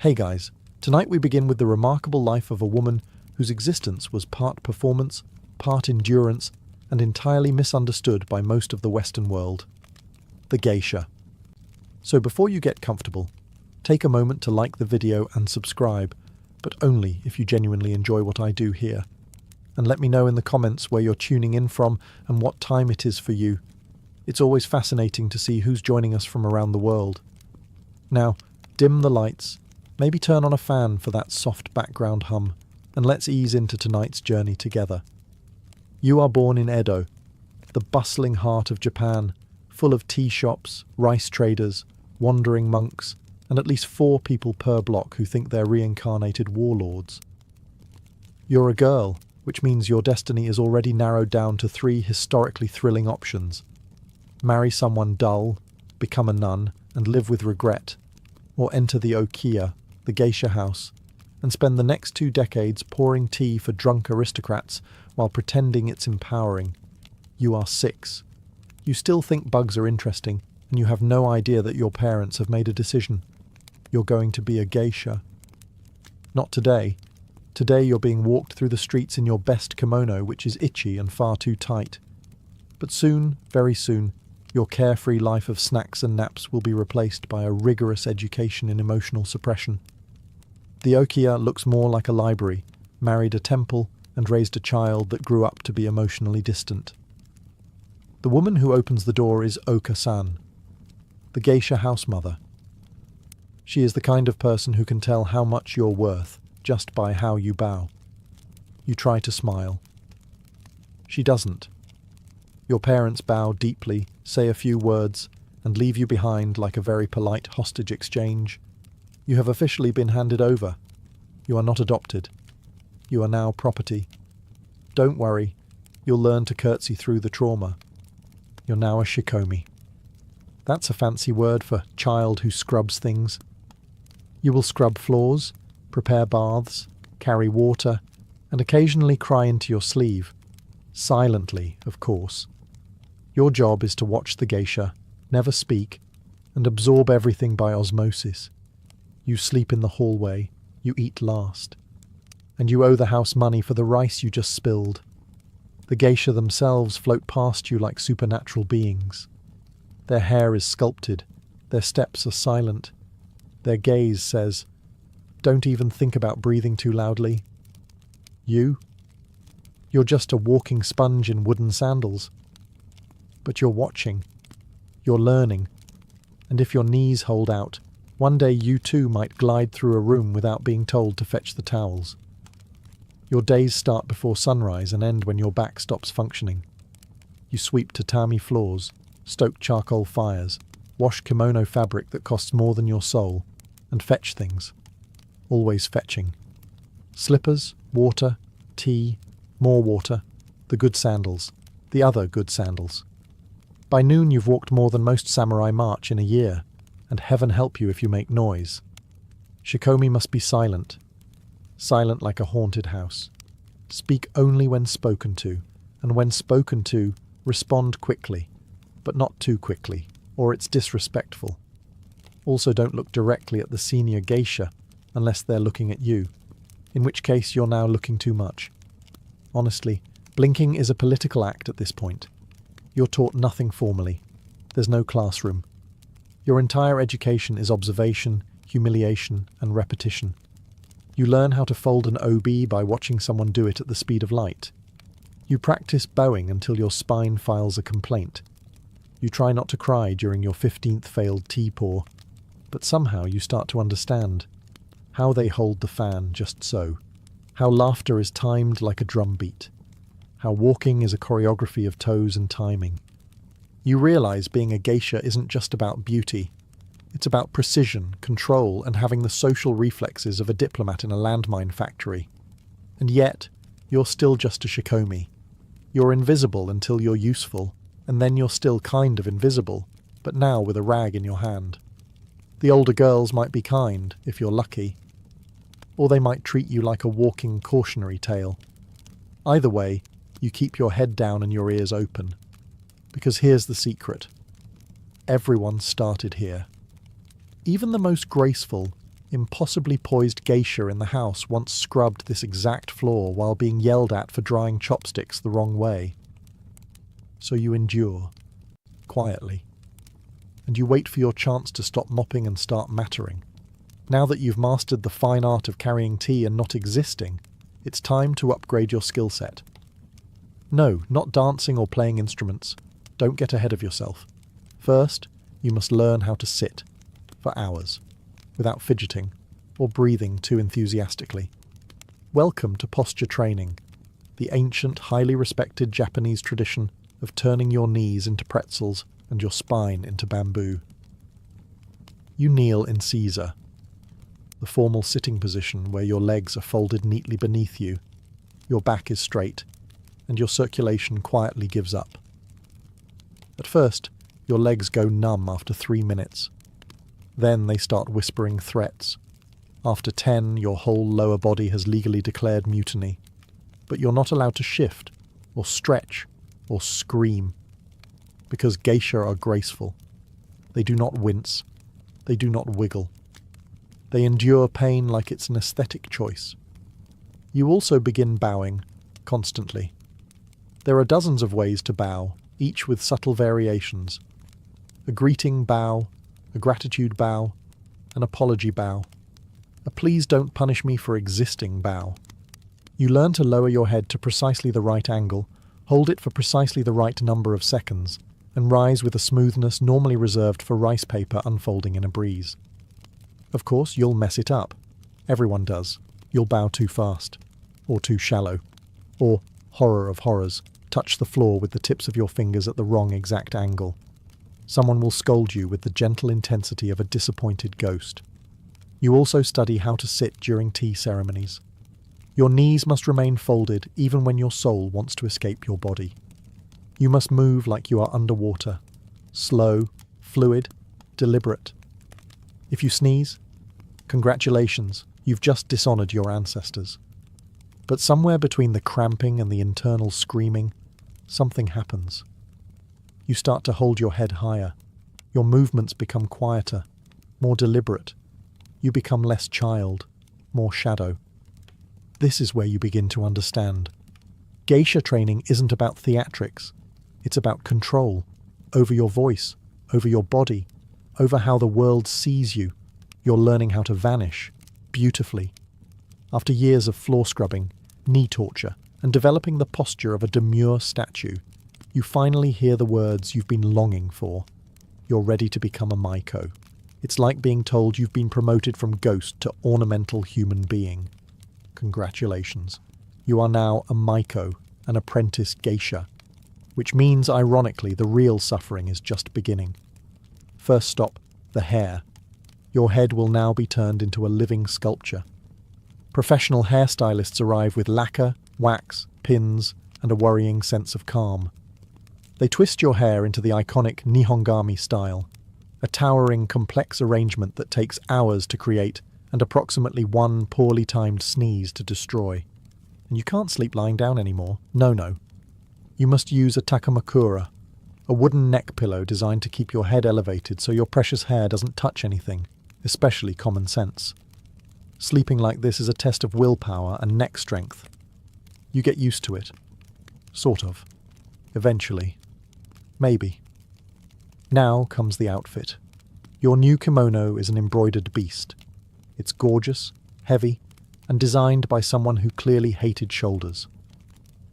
Hey guys, tonight we begin with the remarkable life of a woman whose existence was part performance, part endurance, and entirely misunderstood by most of the Western world. The Geisha. So before you get comfortable, take a moment to like the video and subscribe, but only if you genuinely enjoy what I do here. And let me know in the comments where you're tuning in from and what time it is for you. It's always fascinating to see who's joining us from around the world. Now, dim the lights, maybe turn on a fan for that soft background hum, and let's ease into tonight's journey together. You are born in Edo, the bustling heart of Japan, full of tea shops, rice traders, wandering monks, and at least 4 people per block who think they're reincarnated warlords. You're a girl, which means your destiny is already narrowed down to 3 historically thrilling options. Marry someone dull, become a nun, and live with regret, or enter the Okiya, the geisha house, and spend the next 2 decades pouring tea for drunk aristocrats while pretending it's empowering. You are 6. You still think bugs are interesting, and you have no idea that your parents have made a decision. You're going to be a geisha. Not today. Today you're being walked through the streets in your best kimono, which is itchy and far too tight. But soon, very soon, your carefree life of snacks and naps will be replaced by a rigorous education in emotional suppression. The Okiya looks more like a library, married a temple, and raised a child that grew up to be emotionally distant. The woman who opens the door is Oka-san, the geisha house mother. She is the kind of person who can tell how much you're worth just by how you bow. You try to smile. She doesn't. Your parents bow deeply, say a few words, and leave you behind like a very polite hostage exchange. You have officially been handed over. You are not adopted. You are now property. Don't worry, you'll learn to curtsy through the trauma. You're now a shikomi. That's a fancy word for child who scrubs things. You will scrub floors, prepare baths, carry water, and occasionally cry into your sleeve. Silently, of course. Your job is to watch the geisha, never speak, and absorb everything by osmosis. You sleep in the hallway, you eat last. And you owe the house money for the rice you just spilled. The geisha themselves float past you like supernatural beings. Their hair is sculpted, their steps are silent. Their gaze says, "Don't even think about breathing too loudly." You're just a walking sponge in wooden sandals. But you're watching, you're learning, and if your knees hold out, one day you too might glide through a room without being told to fetch the towels. Your days start before sunrise and end when your back stops functioning. You sweep tatami floors, stoke charcoal fires, wash kimono fabric that costs more than your soul, and fetch things. Always fetching. Slippers, water, tea, more water, the good sandals, the other good sandals. By noon you've walked more than most samurai march in a year, and heaven help you if you make noise. Shikomi must be silent. Silent like a haunted house. Speak only when spoken to, and when spoken to, respond quickly, but not too quickly, or it's disrespectful. Also don't look directly at the senior geisha, unless they're looking at you, in which case you're now looking too much. Honestly, blinking is a political act at this point. You're taught nothing formally. There's no classroom. Your entire education is observation, humiliation, and repetition. You learn how to fold an OB by watching someone do it at the speed of light. You practice bowing until your spine files a complaint. You try not to cry during your 15th failed tea pour, but somehow you start to understand how they hold the fan just so, how laughter is timed like a drum beat, how walking is a choreography of toes and timing. You realize being a geisha isn't just about beauty. It's about precision, control, and having the social reflexes of a diplomat in a landmine factory. And yet, you're still just a shikomi. You're invisible until you're useful, and then you're still kind of invisible, but now with a rag in your hand. The older girls might be kind, if you're lucky, or they might treat you like a walking cautionary tale. Either way, you keep your head down and your ears open. Because here's the secret. Everyone started here. Even the most graceful, Impossibly poised geisha in the house once scrubbed this exact floor while being yelled at for drying chopsticks the wrong way. So you endure, quietly, and you wait for your chance to stop mopping and start mattering. Now that you've mastered the fine art of carrying tea and not existing, it's time to upgrade your skill set. No, not dancing or playing instruments. Don't get ahead of yourself. First, you must learn how to sit, for hours, without fidgeting or breathing too enthusiastically. Welcome to posture training, the ancient, highly respected Japanese tradition of turning your knees into pretzels and your spine into bamboo. You kneel in Caesar, the formal sitting position where your legs are folded neatly beneath you, your back is straight, and your circulation quietly gives up. At first, your legs go numb after 3 minutes. Then they start whispering threats. After 10, your whole lower body has legally declared mutiny. But you're not allowed to shift, or stretch, or scream. Because geisha are graceful. They do not wince. They do not wiggle. They endure pain like it's an aesthetic choice. You also begin bowing, constantly. There are dozens of ways to bow, each with subtle variations. A greeting bow, a gratitude bow, an apology bow, a please don't punish me for existing bow. You learn to lower your head to precisely the right angle, hold it for precisely the right number of seconds, and rise with a smoothness normally reserved for rice paper unfolding in a breeze. Of course, you'll mess it up. Everyone does. You'll bow too fast, or too shallow, or, horror of horrors, touch the floor with the tips of your fingers at the wrong exact angle. Someone will scold you with the gentle intensity of a disappointed ghost. You also study how to sit during tea ceremonies. Your knees must remain folded even when your soul wants to escape your body. You must move like you are underwater, slow, fluid, deliberate. If you sneeze, congratulations, you've just dishonored your ancestors. But somewhere between the cramping and the internal screaming, something happens. You start to hold your head higher. Your movements become quieter, more deliberate. You become less child, more shadow. This is where you begin to understand. Geisha training isn't about theatrics. It's about control, over your voice, over your body, over how the world sees you. You're learning how to vanish, beautifully. After years of floor scrubbing, knee torture, and developing the posture of a demure statue, you finally hear the words you've been longing for. You're ready to become a Maiko. It's like being told you've been promoted from ghost to ornamental human being. Congratulations. You are now a Maiko, an apprentice geisha, which means, ironically, the real suffering is just beginning. First stop, the hair. Your head will now be turned into a living sculpture. Professional hairstylists arrive with lacquer, wax, pins, and a worrying sense of calm. They twist your hair into the iconic Nihongami style, a towering, complex arrangement that takes hours to create and approximately one poorly timed sneeze to destroy. And you can't sleep lying down anymore. No. You must use a takamakura, a wooden neck pillow designed to keep your head elevated so your precious hair doesn't touch anything, especially common sense. Sleeping like this is a test of willpower and neck strength. You get used to it. Sort of. Eventually. Maybe. Now comes the outfit. Your new kimono is an embroidered beast. It's gorgeous, heavy, and designed by someone who clearly hated shoulders.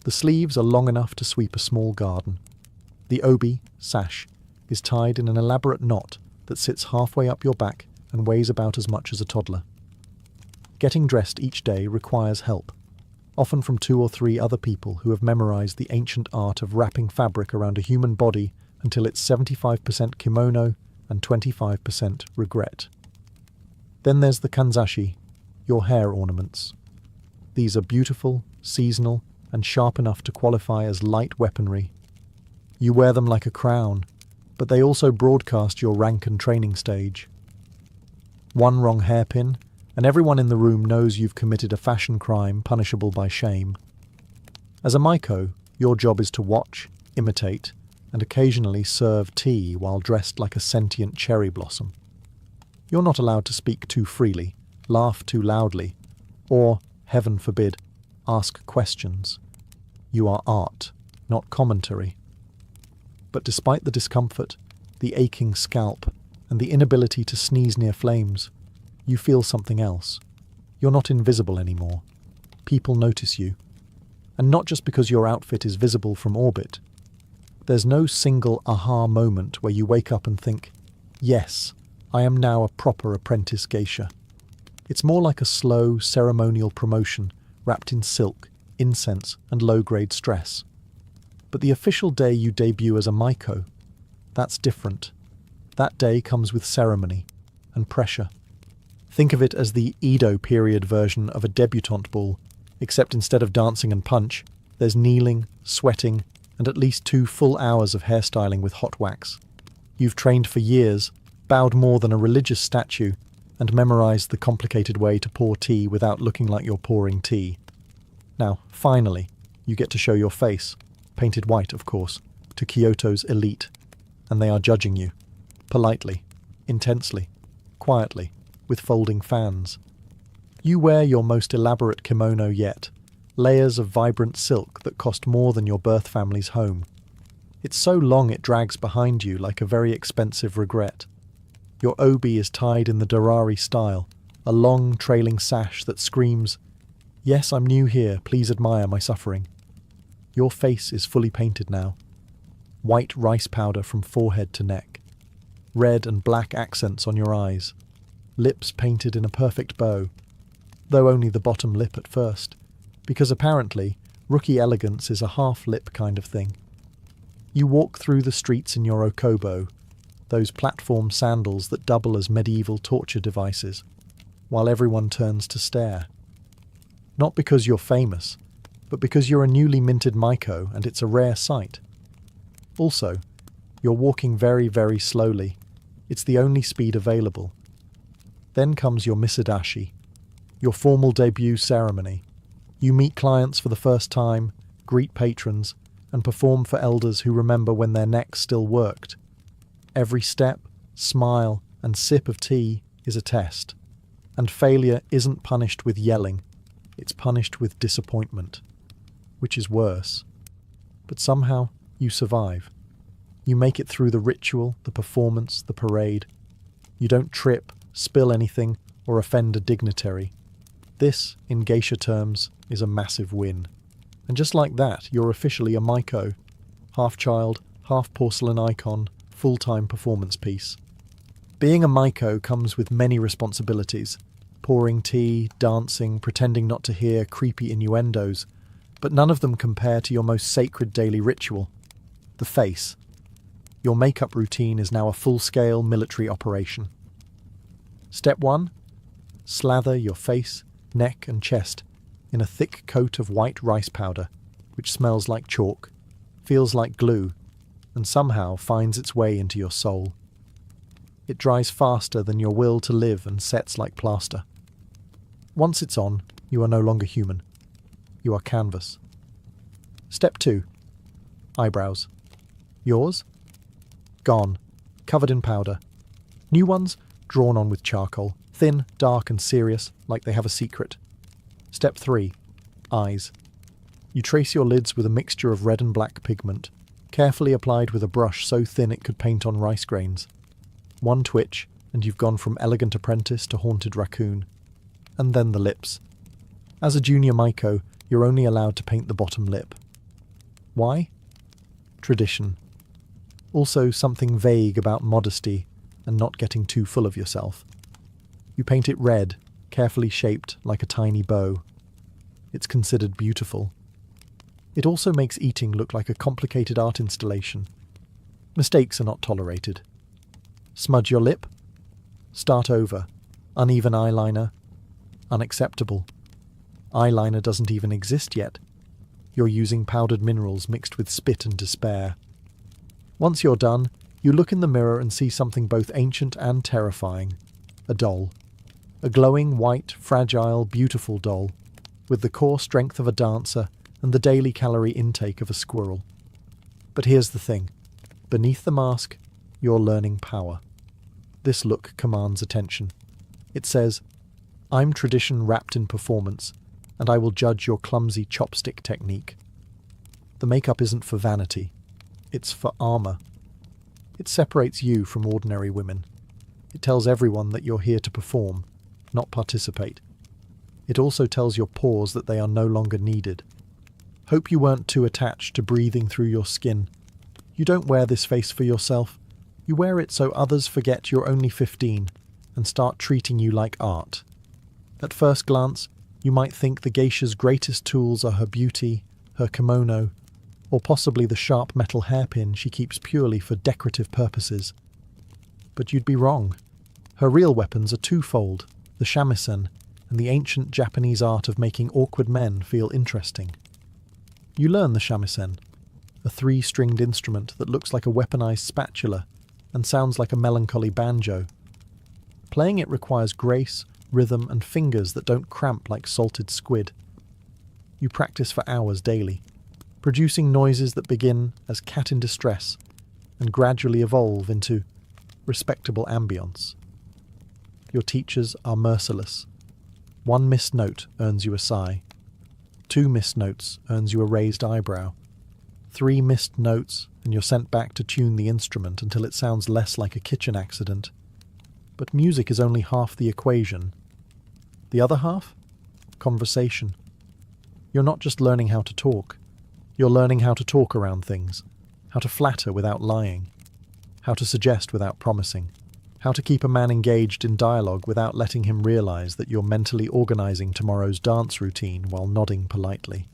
The sleeves are long enough to sweep a small garden. The obi, sash, is tied in an elaborate knot that sits halfway up your back and weighs about as much as a toddler. Getting dressed each day requires help, often from 2 or 3 other people who have memorized the ancient art of wrapping fabric around a human body until it's 75% kimono and 25% regret. Then there's the kanzashi, your hair ornaments. These are beautiful, seasonal, and sharp enough to qualify as light weaponry. You wear them like a crown, but they also broadcast your rank and training stage. One wrong hairpin, and everyone in the room knows you've committed a fashion crime punishable by shame. As a Maiko, your job is to watch, imitate, and occasionally serve tea while dressed like a sentient cherry blossom. You're not allowed to speak too freely, laugh too loudly, or, heaven forbid, ask questions. You are art, not commentary. But despite the discomfort, the aching scalp, and the inability to sneeze near flames, you feel something else. You're not invisible anymore. People notice you. And not just because your outfit is visible from orbit. There's no single aha moment where you wake up and think, yes, I am now a proper apprentice geisha. It's more like a slow, ceremonial promotion wrapped in silk, incense, and low-grade stress. But the official day you debut as a maiko, that's different. That day comes with ceremony and pressure. Think of it as the Edo period version of a debutante ball, except instead of dancing and punch, there's kneeling, sweating, and at least 2 full hours of hairstyling with hot wax. You've trained for years, bowed more than a religious statue, and memorized the complicated way to pour tea without looking like you're pouring tea. Now, finally, you get to show your face, painted white, of course, to Kyoto's elite, and they are judging you, politely, intensely, quietly, with folding fans. You wear your most elaborate kimono yet, layers of vibrant silk that cost more than your birth family's home. It's so long it drags behind you like a very expensive regret. Your obi is tied in the Darari style, a long trailing sash that screams, "Yes, I'm new here, please admire my suffering." Your face is fully painted now. White rice powder from forehead to neck. Red and black accents on your eyes. Lips painted in a perfect bow, though only the bottom lip at first, because apparently rookie elegance is a half-lip kind of thing. You walk through the streets in your okobo, those platform sandals that double as medieval torture devices, while everyone turns to stare. Not because you're famous, but because you're a newly minted maiko and it's a rare sight. Also, you're walking very, very slowly. It's the only speed available. Then comes your misadashi, your formal debut ceremony. You meet clients for the first time, greet patrons, and perform for elders who remember when their necks still worked. Every step, smile, and sip of tea is a test. And failure isn't punished with yelling, it's punished with disappointment, which is worse. But somehow, you survive. You make it through the ritual, the performance, the parade. You don't trip, spill anything, or offend a dignitary. This, in geisha terms, is a massive win. And just like that, you're officially a maiko. Half child, half porcelain icon, full-time performance piece. Being a maiko comes with many responsibilities. Pouring tea, dancing, pretending not to hear creepy innuendos, but none of them compare to your most sacred daily ritual, the face. Your makeup routine is now a full-scale military operation. Step 1. Slather your face, neck and chest in a thick coat of white rice powder, which smells like chalk, feels like glue, and somehow finds its way into your soul. It dries faster than your will to live and sets like plaster. Once it's on, you are no longer human. You are canvas. Step 2. Eyebrows. Yours? Gone. Covered in powder. New ones? Drawn on with charcoal. Thin, dark and serious, like they have a secret. Step 3. Eyes. You trace your lids with a mixture of red and black pigment, carefully applied with a brush so thin it could paint on rice grains. One twitch, and you've gone from elegant apprentice to haunted raccoon. And then the lips. As a junior maiko, you're only allowed to paint the bottom lip. Why? Tradition. Also something vague about modesty and not getting too full of yourself. You paint it red, carefully shaped like a tiny bow. It's considered beautiful. It also makes eating look like a complicated art installation. Mistakes are not tolerated. Smudge your lip? Start over. Uneven eyeliner? Unacceptable. Eyeliner doesn't even exist yet. You're using powdered minerals mixed with spit and despair. Once you're done, you look in the mirror and see something both ancient and terrifying. A doll. A glowing, white, fragile, beautiful doll, with the core strength of a dancer and the daily calorie intake of a squirrel. But here's the thing. Beneath the mask, you're learning power. This look commands attention. It says, I'm tradition wrapped in performance, and I will judge your clumsy chopstick technique. The makeup isn't for vanity. It's for armor. It separates you from ordinary women. It tells everyone that you're here to perform, not participate. It also tells your pores that they are no longer needed. Hope you weren't too attached to breathing through your skin. You don't wear this face for yourself. You wear it so others forget you're only 15 and start treating you like art. At first glance, you might think the geisha's greatest tools are her beauty, her kimono, or possibly the sharp metal hairpin she keeps purely for decorative purposes. But you'd be wrong. Her real weapons are twofold, the shamisen and the ancient Japanese art of making awkward men feel interesting. You learn the shamisen, a 3-stringed instrument that looks like a weaponized spatula and sounds like a melancholy banjo. Playing it requires grace, rhythm, and fingers that don't cramp like salted squid. You practice for hours daily, producing noises that begin as cat in distress and gradually evolve into respectable ambience. Your teachers are merciless. 1 missed note earns you a sigh. 2 missed notes earns you a raised eyebrow. 3 missed notes and you're sent back to tune the instrument until it sounds less like a kitchen accident. But music is only half the equation. The other half? Conversation. You're not just learning how to talk. You're learning how to talk around things, how to flatter without lying, how to suggest without promising, how to keep a man engaged in dialogue without letting him realize that you're mentally organizing tomorrow's dance routine while nodding politely.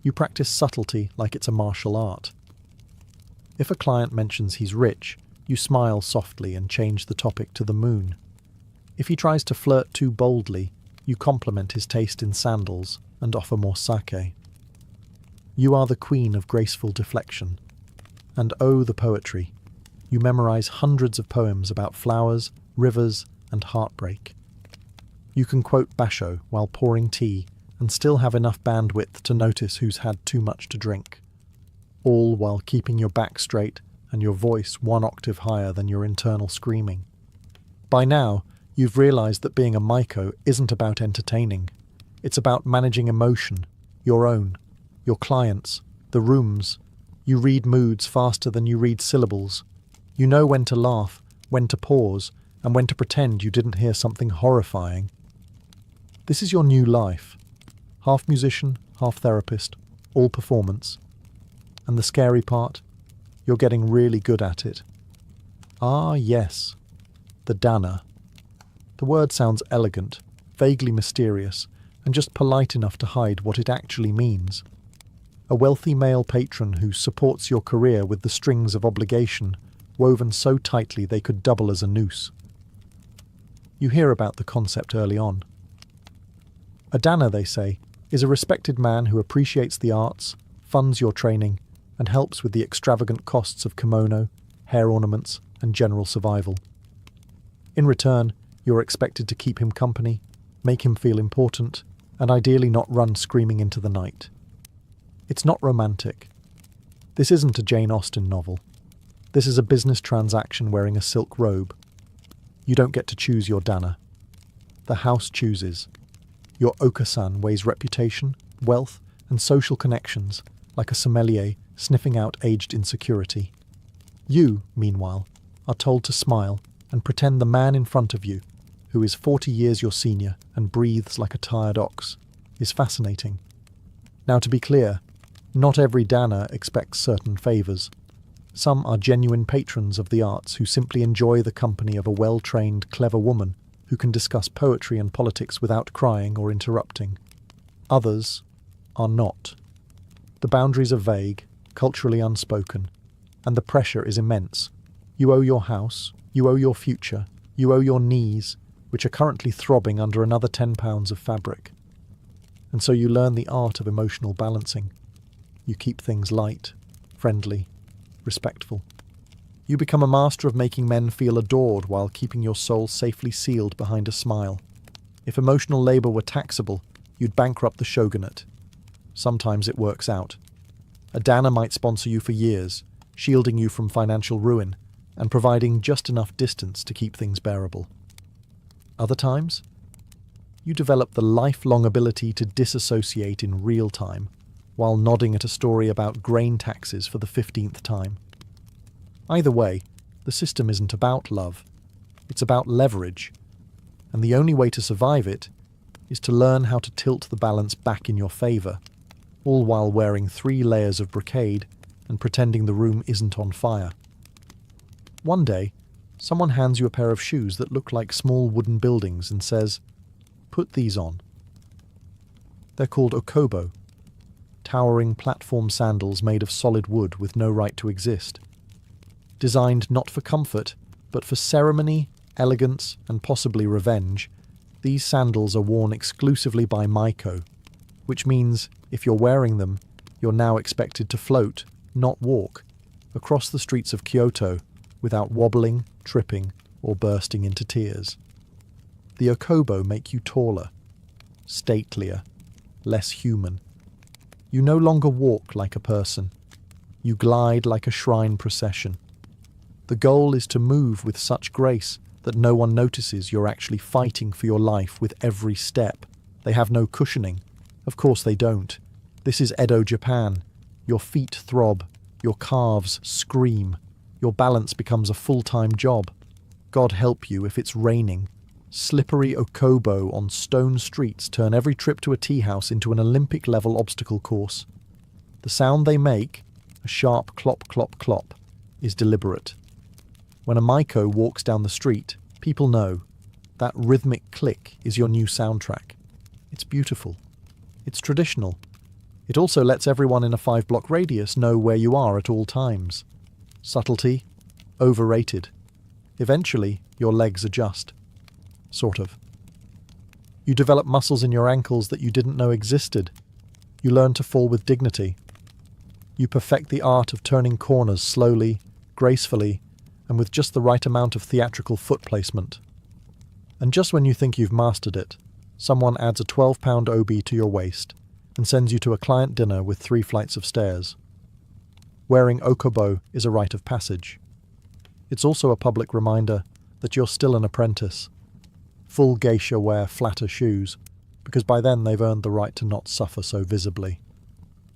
You practice subtlety like it's a martial art. If a client mentions he's rich, you smile softly and change the topic to the moon. If he tries to flirt too boldly, you compliment his taste in sandals and offer more sake. You are the queen of graceful deflection. And oh, the poetry. You memorize hundreds of poems about flowers, rivers, and heartbreak. You can quote Basho while pouring tea and still have enough bandwidth to notice who's had too much to drink. All while keeping your back straight and your voice 1 octave higher than your internal screaming. By now, you've realized that being a maiko isn't about entertaining. It's about managing emotion, your own, your clients', the room's. You read moods faster than you read syllables. You know when to laugh, when to pause, and when to pretend you didn't hear something horrifying. This is your new life. Half musician, half therapist, all performance. And the scary part? You're getting really good at it. Ah, yes. The dana. The word sounds elegant, vaguely mysterious, and just polite enough to hide what it actually means. A wealthy male patron who supports your career with the strings of obligation, woven so tightly they could double as a noose. You hear about the concept early on. A dana, they say, is a respected man who appreciates the arts, funds your training, and helps with the extravagant costs of kimono, hair ornaments, and general survival. In return, you're expected to keep him company, make him feel important, and ideally not run screaming into the night. It's not romantic. This isn't a Jane Austen novel. This is a business transaction wearing a silk robe. You don't get to choose your dana. The house chooses. Your okasan weighs reputation, wealth, and social connections, like a sommelier sniffing out aged insecurity. You, meanwhile, are told to smile and pretend the man in front of you, who is 40 years your senior and breathes like a tired ox, is fascinating. Now, to be clear, not every dana expects certain favours. Some are genuine patrons of the arts who simply enjoy the company of a well-trained, clever woman who can discuss poetry and politics without crying or interrupting. Others are not. The boundaries are vague, culturally unspoken, and the pressure is immense. You owe your house, you owe your future, you owe your knees, which are currently throbbing under another 10 pounds of fabric. And so you learn the art of emotional balancing. You keep things light, friendly, respectful. You become a master of making men feel adored while keeping your soul safely sealed behind a smile. If emotional labour were taxable, you'd bankrupt the shogunate. Sometimes it works out. A dana might sponsor you for years, shielding you from financial ruin and providing just enough distance to keep things bearable. Other times, you develop the lifelong ability to disassociate in real time, while nodding at a story about grain taxes for the 15th time. Either way, the system isn't about love. It's about leverage, and the only way to survive it is to learn how to tilt the balance back in your favour, all while wearing 3 layers of brocade and pretending the room isn't on fire. One day, someone hands you a pair of shoes that look like small wooden buildings and says, "Put these on." They're called okobo, towering platform sandals made of solid wood with no right to exist. Designed not for comfort, but for ceremony, elegance, and possibly revenge, these sandals are worn exclusively by Maiko, which means if you're wearing them, you're now expected to float, not walk, across the streets of Kyoto without wobbling, tripping, or bursting into tears. The okobo make you taller, statelier, less human. You no longer walk like a person. You glide like a shrine procession. The goal is to move with such grace that no one notices you're actually fighting for your life with every step. They have no cushioning. Of course they don't. This is Edo, Japan. Your feet throb. Your calves scream. Your balance becomes a full-time job. God help you if it's raining. Slippery okobo on stone streets turn every trip to a tea house into an Olympic-level obstacle course. The sound they make, a sharp clop, clop, clop, is deliberate. When a Maiko walks down the street, people know that rhythmic click is your new soundtrack. It's beautiful. It's traditional. It also lets everyone in a 5-block radius know where you are at all times. Subtlety, overrated. Eventually, your legs adjust. Sort of. You develop muscles in your ankles that you didn't know existed. You learn to fall with dignity. You perfect the art of turning corners slowly, gracefully, and with just the right amount of theatrical foot placement. And just when you think you've mastered it, someone adds a 12-pound obi to your waist and sends you to a client dinner with 3 flights of stairs. Wearing okobo is a rite of passage. It's also a public reminder that you're still an apprentice. Full geisha wear flatter shoes, because by then they've earned the right to not suffer so visibly.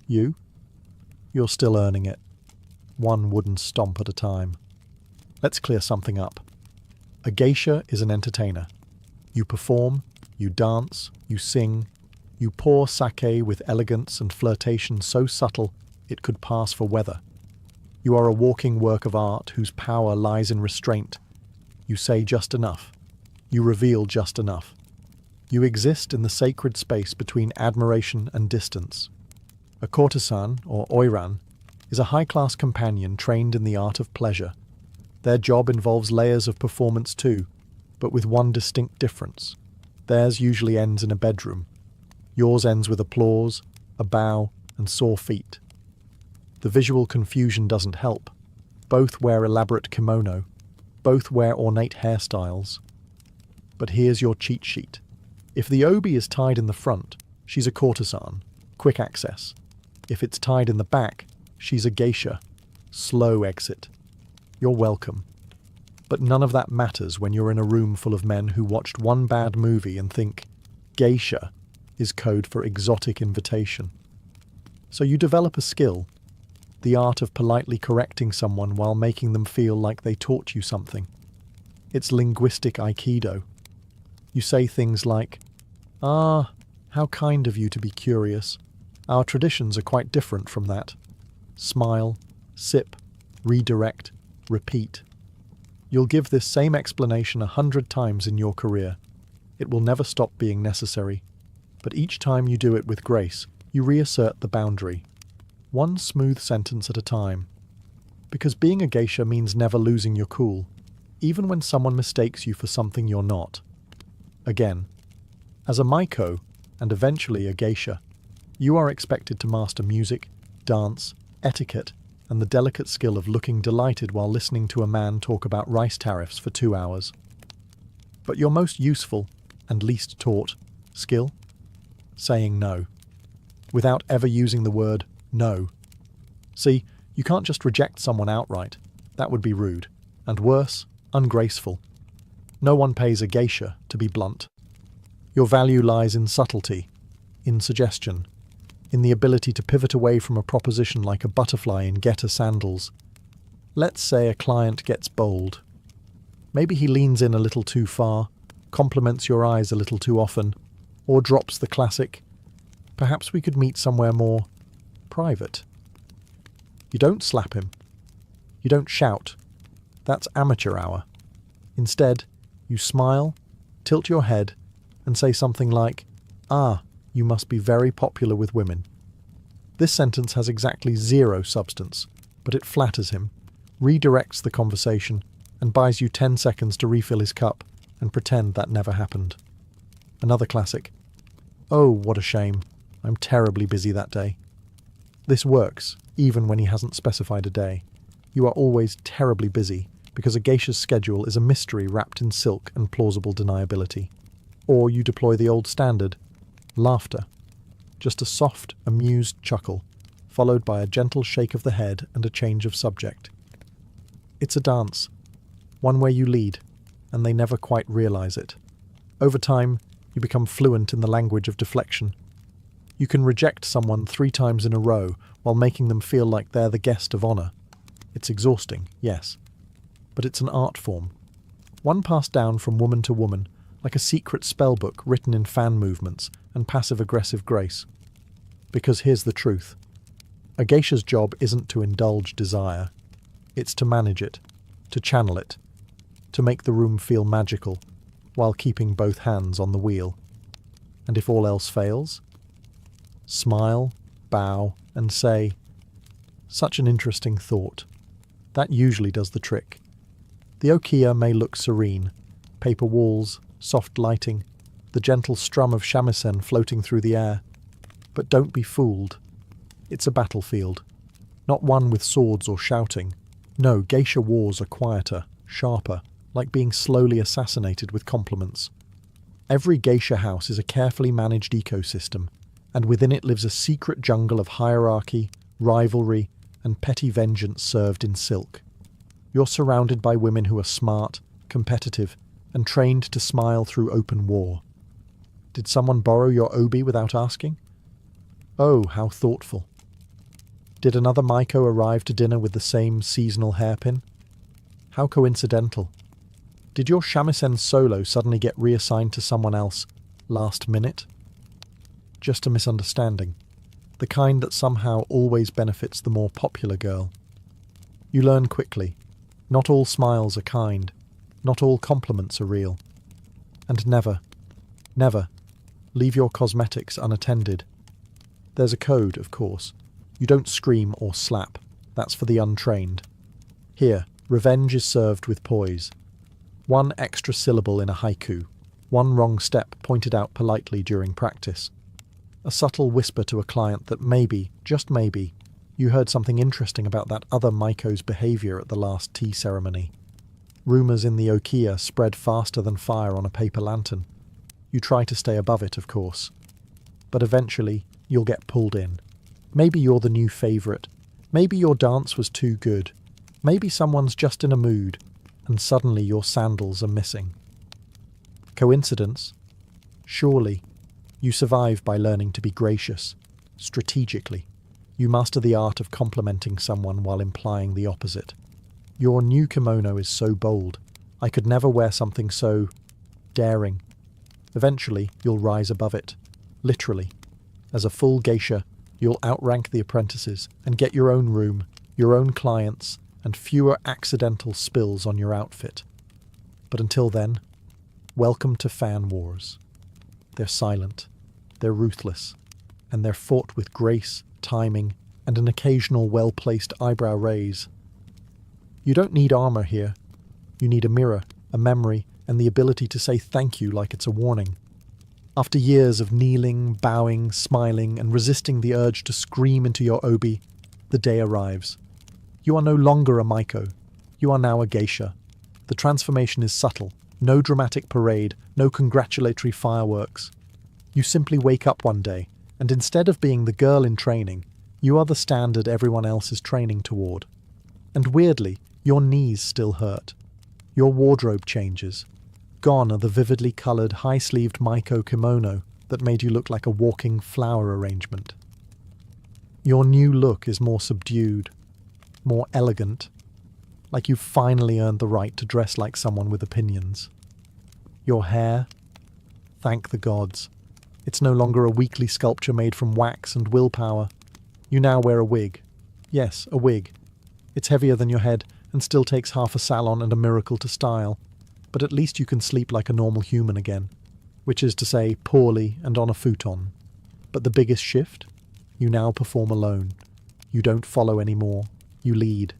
You're still earning it, one wooden stomp at a time. Let's clear something up. A geisha is an entertainer. You perform, you dance, you sing, you pour sake with elegance and flirtation so subtle it could pass for weather. You are a walking work of art whose power lies in restraint. You say just enough. You reveal just enough. You exist in the sacred space between admiration and distance. A courtesan, or oiran, is a high-class companion trained in the art of pleasure. Their job involves layers of performance too, but with one distinct difference. Theirs usually ends in a bedroom. Yours ends with applause, a bow, and sore feet. The visual confusion doesn't help. Both wear elaborate kimono. Both wear ornate hairstyles. But here's your cheat sheet. If the obi is tied in the front, she's a courtesan, quick access. If it's tied in the back, she's a geisha, slow exit. You're welcome. But none of that matters when you're in a room full of men who watched one bad movie and think, geisha is code for exotic invitation. So you develop a skill, the art of politely correcting someone while making them feel like they taught you something. It's linguistic aikido. You say things like, "Ah, how kind of you to be curious. Our traditions are quite different from that." Smile, sip, redirect, repeat. You'll give this same explanation 100 times in your career. It will never stop being necessary. But each time you do it with grace, you reassert the boundary. One smooth sentence at a time. Because being a geisha means never losing your cool, even when someone mistakes you for something you're not. Again, as a Maiko, and eventually a geisha, you are expected to master music, dance, etiquette, and the delicate skill of looking delighted while listening to a man talk about rice tariffs for 2 hours. But your most useful, and least taught, skill? Saying no. Without ever using the word no. See, you can't just reject someone outright. That would be rude. And worse, ungraceful. No one pays a geisha to be blunt. Your value lies in subtlety, in suggestion, in the ability to pivot away from a proposition like a butterfly in getter sandals. Let's say a client gets bold. Maybe he leans in a little too far, compliments your eyes a little too often, or drops the classic, "Perhaps we could meet somewhere more private." You don't slap him. You don't shout. That's amateur hour. Instead, you smile, tilt your head, and say something like, "Ah, you must be very popular with women." This sentence has exactly zero substance, but it flatters him, redirects the conversation, and buys you 10 seconds to refill his cup and pretend that never happened. Another classic. "Oh, what a shame. I'm terribly busy that day." This works, even when he hasn't specified a day. You are always terribly busy, because a geisha's schedule is a mystery wrapped in silk and plausible deniability. Or you deploy the old standard, laughter. Just a soft, amused chuckle, followed by a gentle shake of the head and a change of subject. It's a dance, one where you lead, and they never quite realize it. Over time, you become fluent in the language of deflection. You can reject someone 3 times in a row while making them feel like they're the guest of honor. It's exhausting, yes, but it's an art form. One passed down from woman to woman, like a secret spellbook written in fan movements and passive-aggressive grace. Because here's the truth. A geisha's job isn't to indulge desire. It's to manage it, to channel it, to make the room feel magical, while keeping both hands on the wheel. And if all else fails, smile, bow, and say, "Such an interesting thought." That usually does the trick. The okiya may look serene, paper walls, soft lighting, the gentle strum of shamisen floating through the air. But don't be fooled. It's a battlefield, not one with swords or shouting. No, geisha wars are quieter, sharper, like being slowly assassinated with compliments. Every geisha house is a carefully managed ecosystem, and within it lives a secret jungle of hierarchy, rivalry, and petty vengeance served in silk. You're surrounded by women who are smart, competitive, and trained to smile through open war. Did someone borrow your obi without asking? Oh, how thoughtful. Did another Maiko arrive to dinner with the same seasonal hairpin? How coincidental. Did your shamisen solo suddenly get reassigned to someone else last minute? Just a misunderstanding. The kind that somehow always benefits the more popular girl. You learn quickly. Not all smiles are kind. Not all compliments are real. And never, never, leave your cosmetics unattended. There's a code, of course. You don't scream or slap. That's for the untrained. Here, revenge is served with poise. One extra syllable in a haiku. One wrong step pointed out politely during practice. A subtle whisper to a client that maybe, just maybe, you heard something interesting about that other Maiko's behavior at the last tea ceremony. Rumors in the okiya spread faster than fire on a paper lantern. You try to stay above it, of course. But eventually, you'll get pulled in. Maybe you're the new favorite. Maybe your dance was too good. Maybe someone's just in a mood, and suddenly your sandals are missing. Coincidence? Surely. You survive by learning to be gracious, strategically. You master the art of complimenting someone while implying the opposite. Your new kimono is so bold. I could never wear something so daring. Eventually, you'll rise above it. Literally. As a full geisha, you'll outrank the apprentices and get your own room, your own clients, and fewer accidental spills on your outfit. But until then, welcome to fan wars. They're silent, they're ruthless, and they're fought with grace, timing, and an occasional well-placed eyebrow raise. You don't need armor here. You need a mirror, a memory, and the ability to say thank you like it's a warning. After years of kneeling, bowing, smiling, and resisting the urge to scream into your obi, the day arrives. You are no longer a Maiko. You are now a geisha. The transformation is subtle. No dramatic parade, no congratulatory fireworks. You simply wake up one day, and instead of being the girl in training, you are the standard everyone else is training toward. And weirdly, your knees still hurt. Your wardrobe changes. gone are the vividly coloured, high-sleeved Maiko kimono that made you look like a walking flower arrangement. Your new look is more subdued, more elegant, like you've finally earned the right to dress like someone with opinions. Your hair, thank the gods, it's no longer a weekly sculpture made from wax and willpower. You now wear a wig. Yes, a wig. It's heavier than your head and still takes half a salon and a miracle to style, but at least you can sleep like a normal human again, which is to say poorly and on a futon. But the biggest shift? You now perform alone. You don't follow anymore. You lead.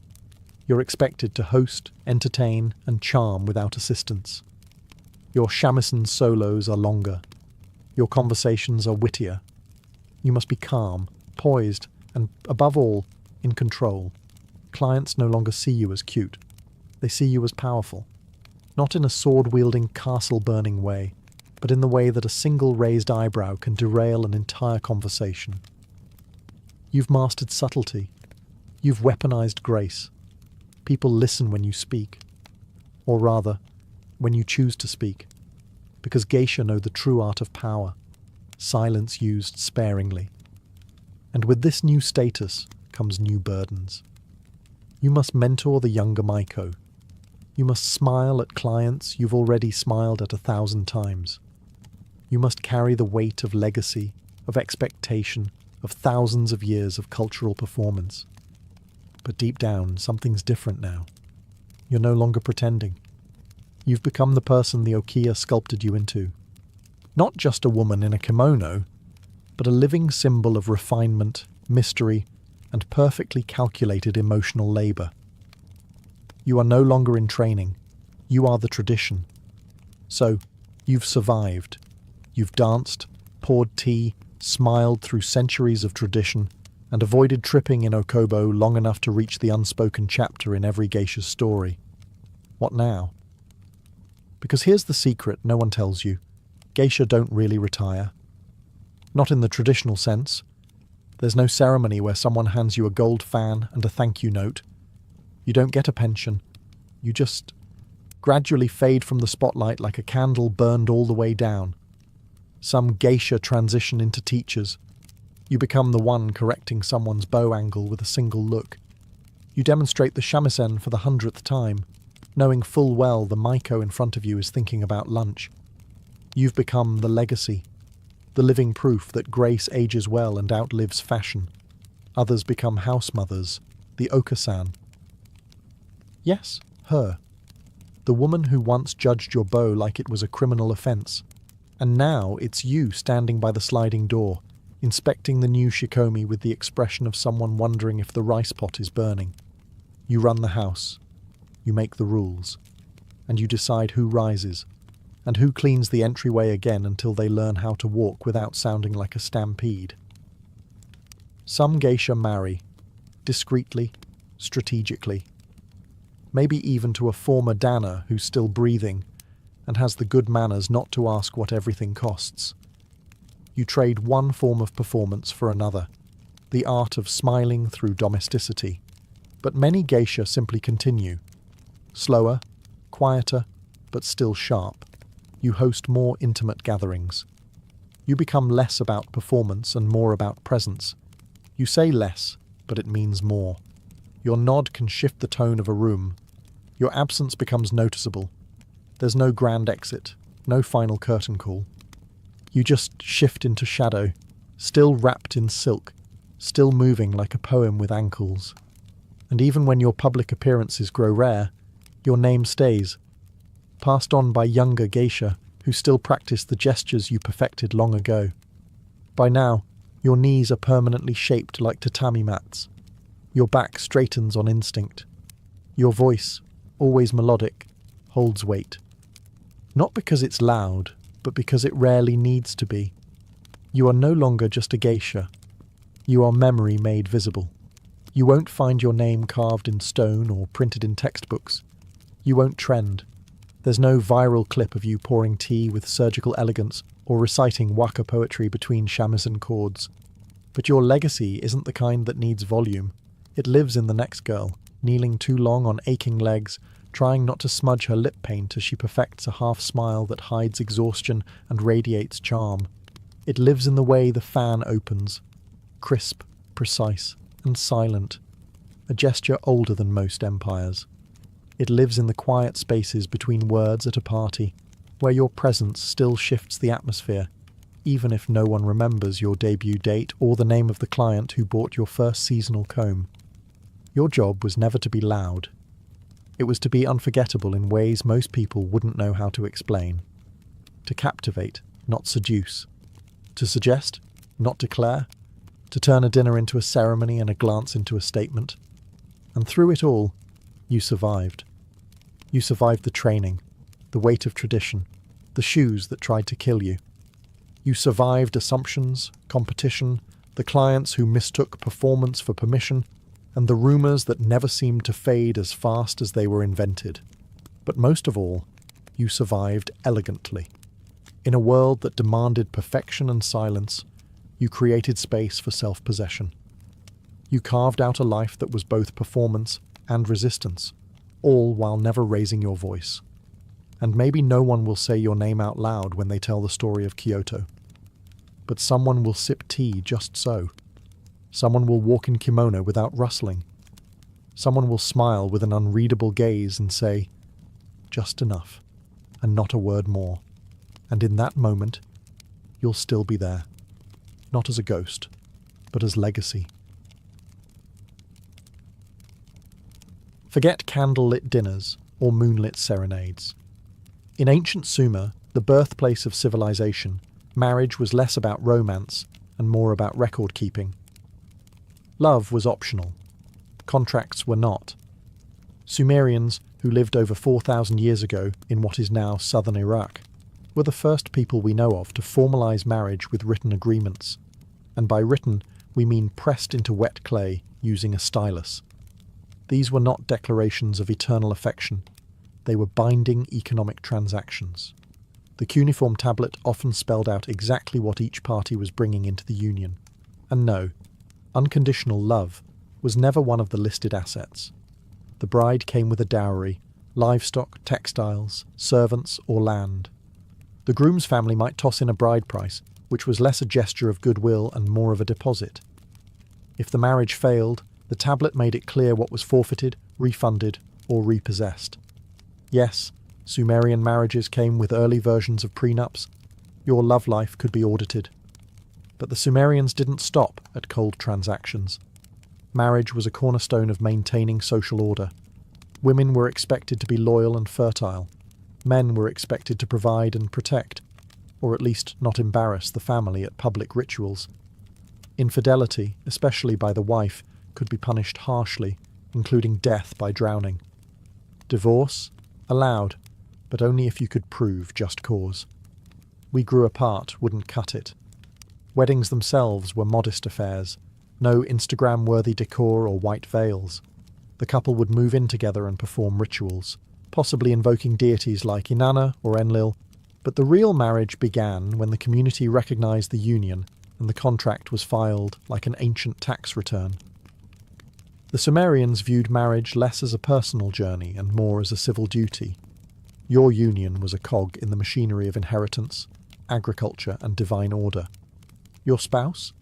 You're expected to host, entertain, and charm without assistance. Your shamisen solos are longer. Your conversations are wittier. You must be calm, poised, and, above all, in control. Clients no longer see you as cute. They see you as powerful. Not in a sword-wielding, castle-burning way, but in the way that a single raised eyebrow can derail an entire conversation. You've mastered subtlety. You've weaponized grace. People listen when you speak. Or rather, when you choose to speak. Because geisha know the true art of power. Silence used sparingly. And with this new status comes new burdens. You must mentor the younger Maiko. You must smile at clients you've already smiled at 1,000 times. You must carry the weight of legacy, of expectation, of thousands of years of cultural performance. But deep down, something's different now. You're no longer pretending. You've become the person the Okiya sculpted you into. Not just a woman in a kimono, but a living symbol of refinement, mystery, and perfectly calculated emotional labour. You are no longer in training. You are the tradition. So, you've survived. You've danced, poured tea, smiled through centuries of tradition, and avoided tripping in Okobo long enough to reach the unspoken chapter in every geisha's story. What now? Because here's the secret no one tells you. Geisha don't really retire. Not in the traditional sense. There's no ceremony where someone hands you a gold fan and a thank you note. You don't get a pension. You just gradually fade from the spotlight like a candle burned all the way down. Some geisha transition into teachers. You become the one correcting someone's bow angle with a single look. You demonstrate the shamisen for the 100th time, knowing full well the Maiko in front of you is thinking about lunch. You've become the legacy, the living proof that grace ages well and outlives fashion. Others become house mothers, the Okasan. Yes, her. The woman who once judged your bow like it was a criminal offence. And now it's you standing by the sliding door, inspecting the new shikomi with the expression of someone wondering if the rice pot is burning. You run the house. You make the rules. And you decide who rises, and who cleans the entryway again until they learn how to walk without sounding like a stampede. Some geisha marry, discreetly, strategically. Maybe even to a former Dana who's still breathing and has the good manners not to ask what everything costs. You trade one form of performance for another, the art of smiling through domesticity. But many geisha simply continue. Slower, quieter, but still sharp. You host more intimate gatherings. You become less about performance and more about presence. You say less, but it means more. Your nod can shift the tone of a room. Your absence becomes noticeable. There's no grand exit, no final curtain call. You just shift into shadow, still wrapped in silk, still moving like a poem with ankles. And even when your public appearances grow rare, your name stays, passed on by younger geisha who still practice the gestures you perfected long ago. By now, your knees are permanently shaped like tatami mats. Your back straightens on instinct. Your voice, always melodic, holds weight. Not because it's loud, but because it rarely needs to be. You are no longer just a geisha. You are memory made visible. You won't find your name carved in stone or printed in textbooks. You won't trend. There's no viral clip of you pouring tea with surgical elegance or reciting waka poetry between shamisen chords. But your legacy isn't the kind that needs volume. It lives in the next girl, kneeling too long on aching legs, trying not to smudge her lip paint as she perfects a half-smile that hides exhaustion and radiates charm. It lives in the way the fan opens, crisp, precise, and silent, a gesture older than most empires. It lives in the quiet spaces between words at a party, where your presence still shifts the atmosphere, even if no one remembers your debut date or the name of the client who bought your first seasonal comb. Your job was never to be loud. It was to be unforgettable in ways most people wouldn't know how to explain. To captivate, not seduce. To suggest, not declare. To turn a dinner into a ceremony and a glance into a statement. And through it all, you survived. You survived the training, the weight of tradition, the shoes that tried to kill you. You survived assumptions, competition, the clients who mistook performance for permission, and the rumours that never seemed to fade as fast as they were invented. But most of all, you survived elegantly. In a world that demanded perfection and silence, you created space for self-possession. You carved out a life that was both performance and resistance, all while never raising your voice. And maybe no one will say your name out loud when they tell the story of Kyoto. But someone will sip tea just so. Someone will walk in kimono without rustling. Someone will smile with an unreadable gaze and say, "Just enough," and not a word more. And in that moment, you'll still be there. Not as a ghost, but as legacy. Forget candle-lit dinners or moonlit serenades. In ancient Sumer, the birthplace of civilization, marriage was less about romance and more about record-keeping. Love was optional. Contracts were not. Sumerians, who lived over 4,000 years ago in what is now southern Iraq, were the first people we know of to formalize marriage with written agreements. And by written, we mean pressed into wet clay using a stylus. These were not declarations of eternal affection. They were binding economic transactions. The cuneiform tablet often spelled out exactly what each party was bringing into the union. And no, unconditional love was never one of the listed assets. The bride came with a dowry, livestock, textiles, servants, or land. The groom's family might toss in a bride price, which was less a gesture of goodwill and more of a deposit. If the marriage failed, the tablet made it clear what was forfeited, refunded, or repossessed. Yes, Sumerian marriages came with early versions of prenups. Your love life could be audited. But the Sumerians didn't stop at cold transactions. Marriage was a cornerstone of maintaining social order. Women were expected to be loyal and fertile. Men were expected to provide and protect, or at least not embarrass the family at public rituals. Infidelity, especially by the wife, could be punished harshly, including death by drowning. Divorce? Allowed, but only if you could prove just cause. We grew apart wouldn't cut it. Weddings themselves were modest affairs, no Instagram-worthy decor or white veils. The couple would move in together and perform rituals, possibly invoking deities like Inanna or Enlil, but the real marriage began when the community recognized the union and the contract was filed like an ancient tax return. The Sumerians viewed marriage less as a personal journey and more as a civil duty. Your union was a cog in the machinery of inheritance, agriculture, and divine order. Your spouse?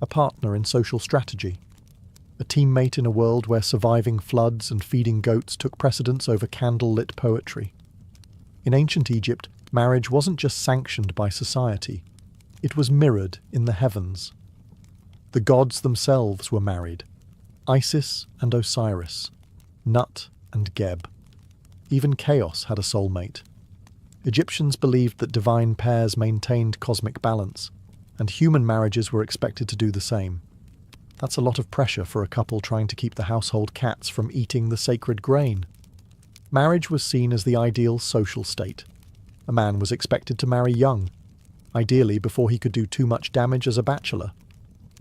A partner in social strategy. A teammate in a world where surviving floods and feeding goats took precedence over candle-lit poetry. In ancient Egypt, marriage wasn't just sanctioned by society. It was mirrored in the heavens. The gods themselves were married. Isis and Osiris, Nut and Geb. Even chaos had a soulmate. Egyptians believed that divine pairs maintained cosmic balance, and human marriages were expected to do the same. That's a lot of pressure for a couple trying to keep the household cats from eating the sacred grain. Marriage was seen as the ideal social state. A man was expected to marry young, ideally before he could do too much damage as a bachelor.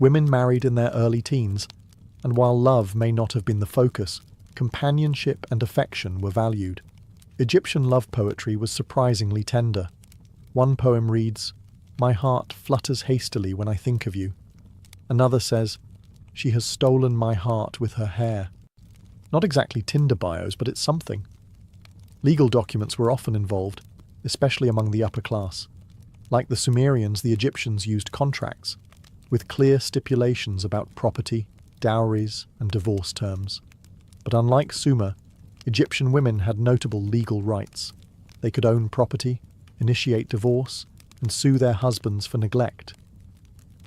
Women married in their early teens, and while love may not have been the focus, companionship and affection were valued. Egyptian love poetry was surprisingly tender. One poem reads, "My heart flutters hastily when I think of you." Another says, "She has stolen my heart with her hair." Not exactly Tinder bios, but it's something. Legal documents were often involved, especially among the upper class. Like the Sumerians, the Egyptians used contracts, with clear stipulations about property, dowries, and divorce terms. But unlike Sumer, Egyptian women had notable legal rights. They could own property, initiate divorce, and sue their husbands for neglect.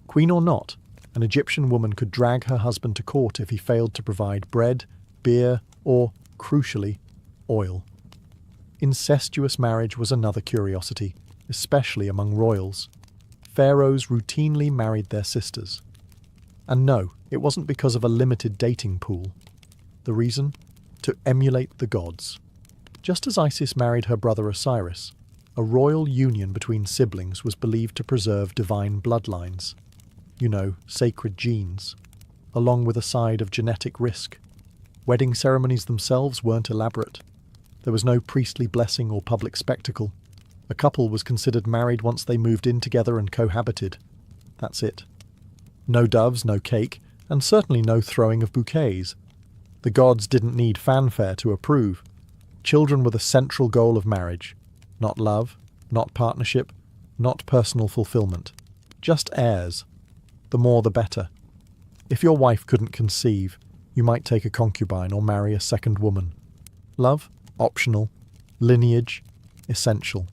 Queen or not, an Egyptian woman could drag her husband to court if he failed to provide bread, beer, or, crucially, oil. Incestuous marriage was another curiosity, especially among royals. Pharaohs routinely married their sisters. And no, it wasn't because of a limited dating pool. The reason? To emulate the gods. Just as Isis married her brother Osiris, a royal union between siblings was believed to preserve divine bloodlines. Sacred genes, along with a side of genetic risk. Wedding ceremonies themselves weren't elaborate. There was no priestly blessing or public spectacle. A couple was considered married once they moved in together and cohabited. That's it. No doves, no cake, and certainly no throwing of bouquets. The gods didn't need fanfare to approve. Children were the central goal of marriage. Not love, not partnership, not personal fulfillment. Just heirs. The more the better. If your wife couldn't conceive, you might take a concubine or marry a second woman. Love? Optional. Lineage? Essential.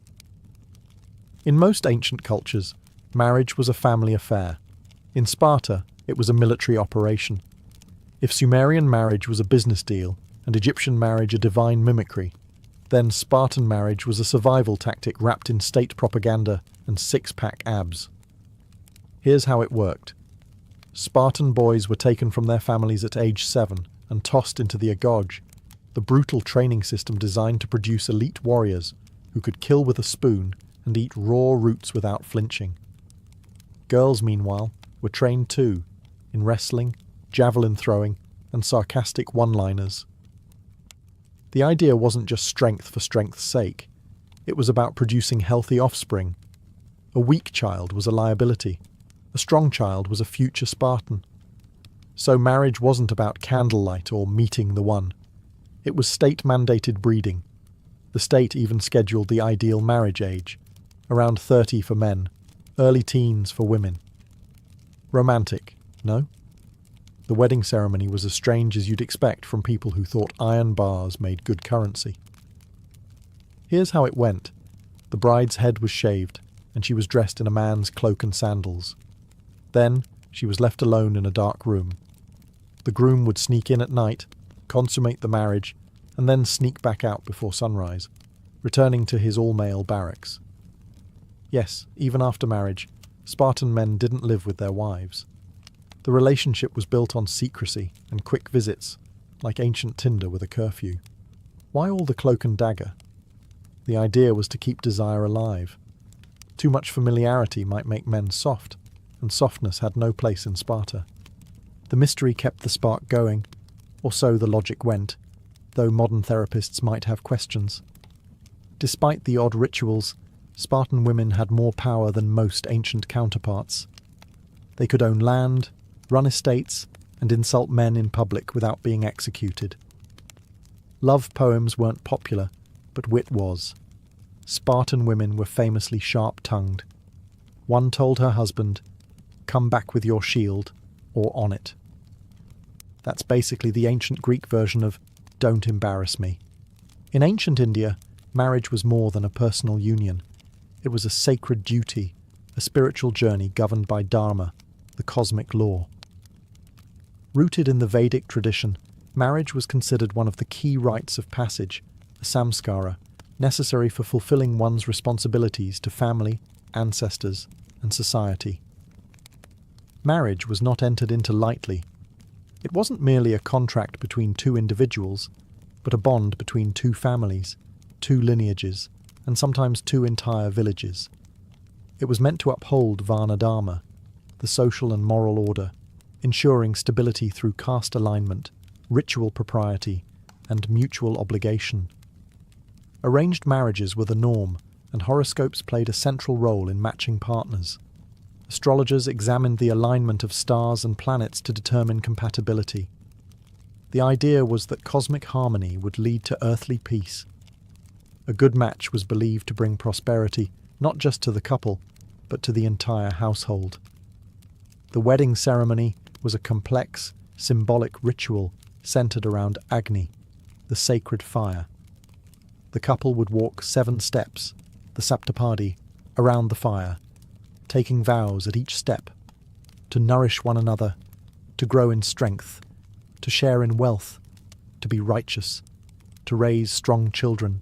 In most ancient cultures, marriage was a family affair. In Sparta, it was a military operation. If Sumerian marriage was a business deal and Egyptian marriage a divine mimicry, then Spartan marriage was a survival tactic wrapped in state propaganda and six-pack abs. Here's how it worked. Spartan boys were taken from their families at age 7 and tossed into the Agog, the brutal training system designed to produce elite warriors who could kill with a spoon and eat raw roots without flinching. Girls, meanwhile, were trained too, in wrestling, javelin throwing, and sarcastic one-liners. The idea wasn't just strength for strength's sake. It was about producing healthy offspring. A weak child was a liability. A strong child was a future Spartan. So marriage wasn't about candlelight or meeting the one. It was state-mandated breeding. The state even scheduled the ideal marriage age, around 30 for men, early teens for women. Romantic, no? The wedding ceremony was as strange as you'd expect from people who thought iron bars made good currency. Here's how it went. The bride's head was shaved, and she was dressed in a man's cloak and sandals. Then she was left alone in a dark room. The groom would sneak in at night, consummate the marriage, and then sneak back out before sunrise, returning to his all-male barracks. Yes, even after marriage, Spartan men didn't live with their wives. The relationship was built on secrecy and quick visits, like ancient Tinder with a curfew. Why all the cloak and dagger? The idea was to keep desire alive. Too much familiarity might make men soft, and softness had no place in Sparta. The mystery kept the spark going, or so the logic went, though modern therapists might have questions. Despite the odd rituals, Spartan women had more power than most ancient counterparts. They could own land, run estates, and insult men in public without being executed. Love poems weren't popular, but wit was. Spartan women were famously sharp-tongued. One told her husband, "Come back with your shield," or "on it." That's basically the ancient Greek version of "don't embarrass me." In ancient India, marriage was more than a personal union. It was a sacred duty, a spiritual journey governed by dharma, the cosmic law. Rooted in the Vedic tradition, marriage was considered one of the key rites of passage, a samskara, necessary for fulfilling one's responsibilities to family, ancestors, and society. Marriage was not entered into lightly. It wasn't merely a contract between two individuals, but a bond between two families, two lineages, and sometimes two entire villages. It was meant to uphold Varna Dharma, the social and moral order, ensuring stability through caste alignment, ritual propriety, and mutual obligation. Arranged marriages were the norm, and horoscopes played a central role in matching partners. Astrologers examined the alignment of stars and planets to determine compatibility. The idea was that cosmic harmony would lead to earthly peace. A good match was believed to bring prosperity not just to the couple, but to the entire household. The wedding ceremony was a complex, symbolic ritual centered around Agni, the sacred fire. The couple would walk 7 steps, the Saptapadi, around the fire, taking vows at each step to nourish one another, to grow in strength, to share in wealth, to be righteous, to raise strong children,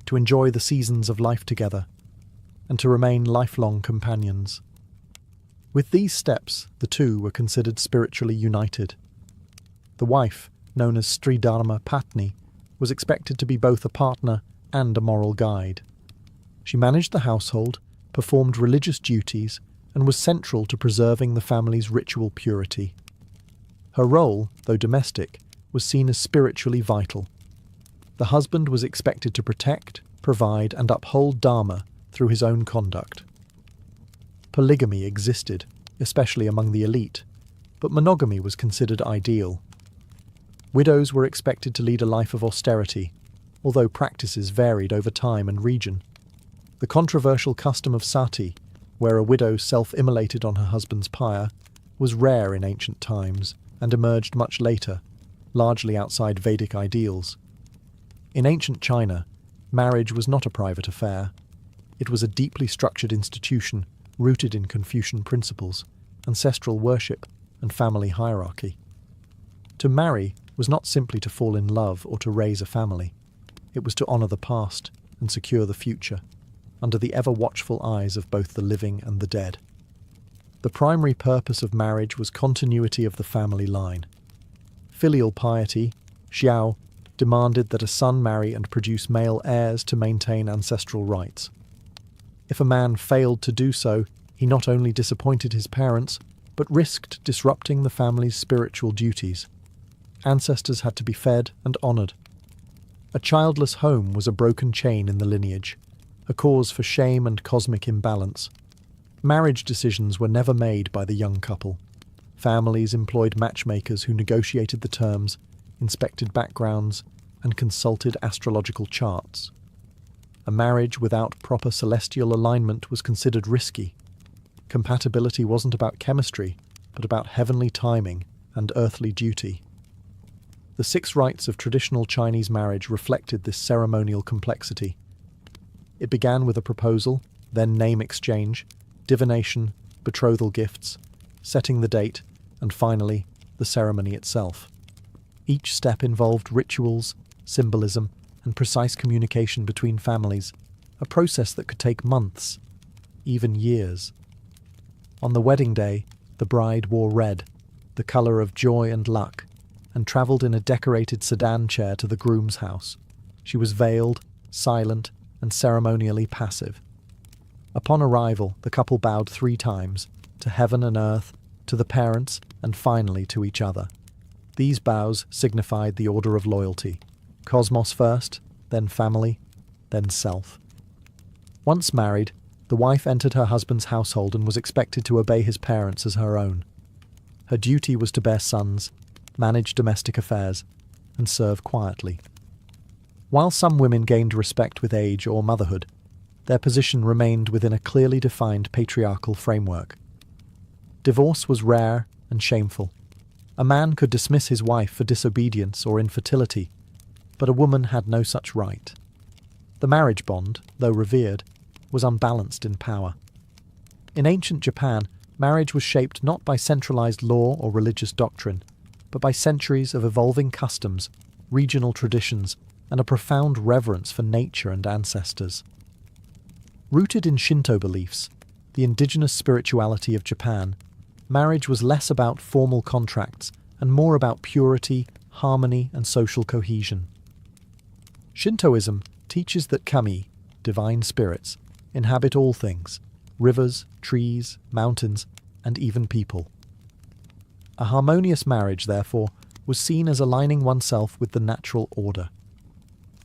to enjoy the seasons of life together, and to remain lifelong companions. With these steps, the two were considered spiritually united. The wife, known as Stridharma Patni, was expected to be both a partner and a moral guide. She managed the household, performed religious duties, and was central to preserving the family's ritual purity. Her role, though domestic, was seen as spiritually vital. The husband was expected to protect, provide, and uphold Dharma through his own conduct. Polygamy existed, especially among the elite, but monogamy was considered ideal. Widows were expected to lead a life of austerity, although practices varied over time and region. The controversial custom of sati, where a widow self-immolated on her husband's pyre, was rare in ancient times and emerged much later, largely outside Vedic ideals. In ancient China, marriage was not a private affair. It was a deeply structured institution rooted in Confucian principles, ancestral worship, and family hierarchy. To marry was not simply to fall in love or to raise a family. It was to honour the past and secure the future, under the ever-watchful eyes of both the living and the dead. The primary purpose of marriage was continuity of the family line. Filial piety, xiao, demanded that a son marry and produce male heirs to maintain ancestral rights. If a man failed to do so, he not only disappointed his parents, but risked disrupting the family's spiritual duties. Ancestors had to be fed and honoured. A childless home was a broken chain in the lineage, a cause for shame and cosmic imbalance. Marriage decisions were never made by the young couple. Families employed matchmakers who negotiated the terms, inspected backgrounds, and consulted astrological charts. A marriage without proper celestial alignment was considered risky. Compatibility wasn't about chemistry, but about heavenly timing and earthly duty. The 6 rites of traditional Chinese marriage reflected this ceremonial complexity. It began with a proposal, then name exchange, divination, betrothal gifts, setting the date, and finally, the ceremony itself. Each step involved rituals, symbolism, and precise communication between families, a process that could take months, even years. On the wedding day, the bride wore red, the colour of joy and luck, and travelled in a decorated sedan chair to the groom's house. She was veiled, silent, and ceremonially passive. Upon arrival, the couple bowed 3 times, to heaven and earth, to the parents, and finally to each other. These bows signified the order of loyalty. Cosmos first, then family, then self. Once married, the wife entered her husband's household and was expected to obey his parents as her own. Her duty was to bear sons, manage domestic affairs, and serve quietly. While some women gained respect with age or motherhood, their position remained within a clearly defined patriarchal framework. Divorce was rare and shameful. A man could dismiss his wife for disobedience or infertility, but a woman had no such right. The marriage bond, though revered, was unbalanced in power. In ancient Japan, marriage was shaped not by centralized law or religious doctrine, but by centuries of evolving customs, regional traditions, and a profound reverence for nature and ancestors. Rooted in Shinto beliefs, the indigenous spirituality of Japan, marriage was less about formal contracts and more about purity, harmony, and social cohesion. Shintoism teaches that kami, divine spirits, inhabit all things, rivers, trees, mountains, and even people. A harmonious marriage, therefore, was seen as aligning oneself with the natural order.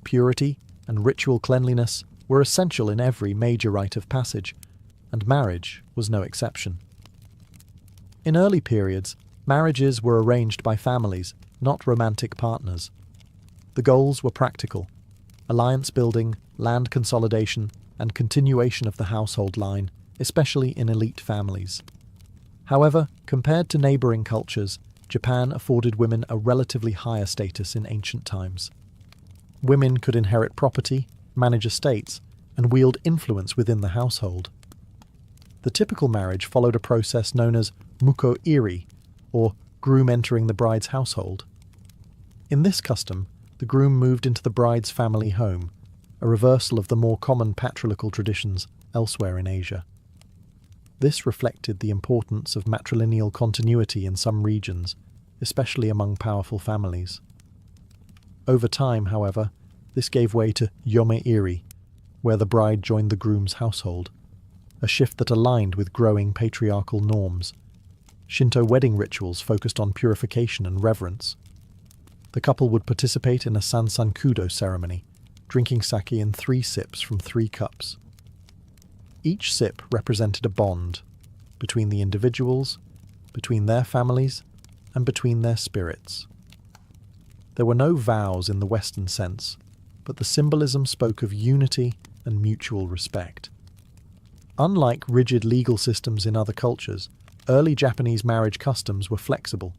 Purity and ritual cleanliness were essential in every major rite of passage, and marriage was no exception. In early periods, marriages were arranged by families, not romantic partners. The goals were practical: alliance building, land consolidation, and continuation of the household line, especially in elite families. However, compared to neighbouring cultures, Japan afforded women a relatively higher status in ancient times. Women could inherit property, manage estates, and wield influence within the household. The typical marriage followed a process known as muko-iri, or groom entering the bride's household. In this custom, the groom moved into the bride's family home, a reversal of the more common patriarchal traditions elsewhere in Asia. This reflected the importance of matrilineal continuity in some regions, especially among powerful families. Over time, however, this gave way to yome-iri, where the bride joined the groom's household, a shift that aligned with growing patriarchal norms. Shinto wedding rituals focused on purification and reverence. The couple would participate in a sansankudo ceremony, drinking sake in 3 sips from 3 cups. Each sip represented a bond between the individuals, between their families, and between their spirits. There were no vows in the Western sense, but the symbolism spoke of unity and mutual respect. Unlike rigid legal systems in other cultures, early Japanese marriage customs were flexible.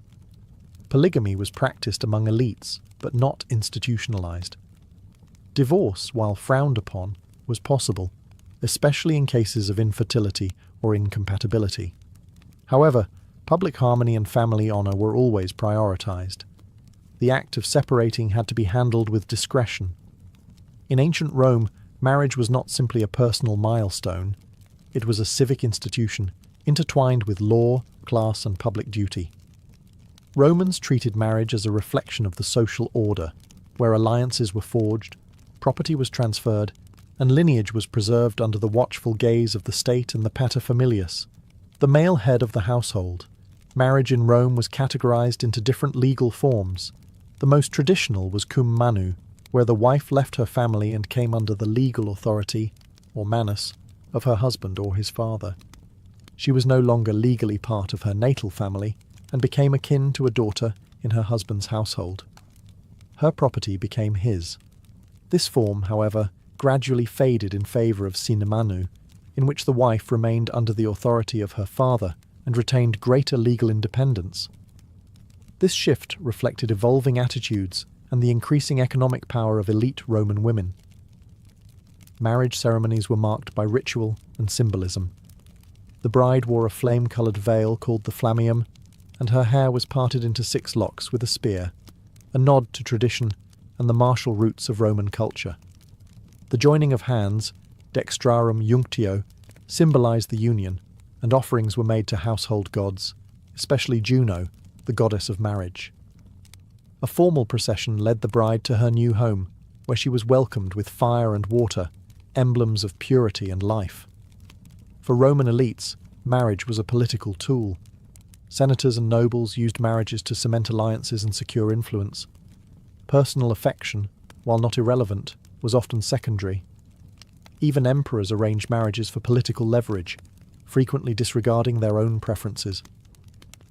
Polygamy was practiced among elites, but not institutionalized. Divorce, while frowned upon, was possible, especially in cases of infertility or incompatibility. However, public harmony and family honor were always prioritized. The act of separating had to be handled with discretion. In ancient Rome, marriage was not simply a personal milestone. It was a civic institution, intertwined with law, class, and public duty. Romans treated marriage as a reflection of the social order, where alliances were forged, property was transferred, and lineage was preserved under the watchful gaze of the state and the paterfamilias, the male head of the household. Marriage in Rome was categorized into different legal forms. The most traditional was cum manu, where the wife left her family and came under the legal authority, or manus, of her husband or his father. She was no longer legally part of her natal family and became akin to a daughter in her husband's household. Her property became his. This form, however, gradually faded in favour of sine manu, in which the wife remained under the authority of her father and retained greater legal independence. This shift reflected evolving attitudes and the increasing economic power of elite Roman women. Marriage ceremonies were marked by ritual and symbolism. The bride wore a flame-coloured veil called the flammeum, and her hair was parted into 6 locks with a spear, a nod to tradition and the martial roots of Roman culture. The joining of hands, dextrarum junctio, symbolised the union, and offerings were made to household gods, especially Juno, the goddess of marriage. A formal procession led the bride to her new home, where she was welcomed with fire and water, emblems of purity and life. For Roman elites, marriage was a political tool. Senators and nobles used marriages to cement alliances and secure influence. Personal affection, while not irrelevant, was often secondary. Even emperors arranged marriages for political leverage, frequently disregarding their own preferences.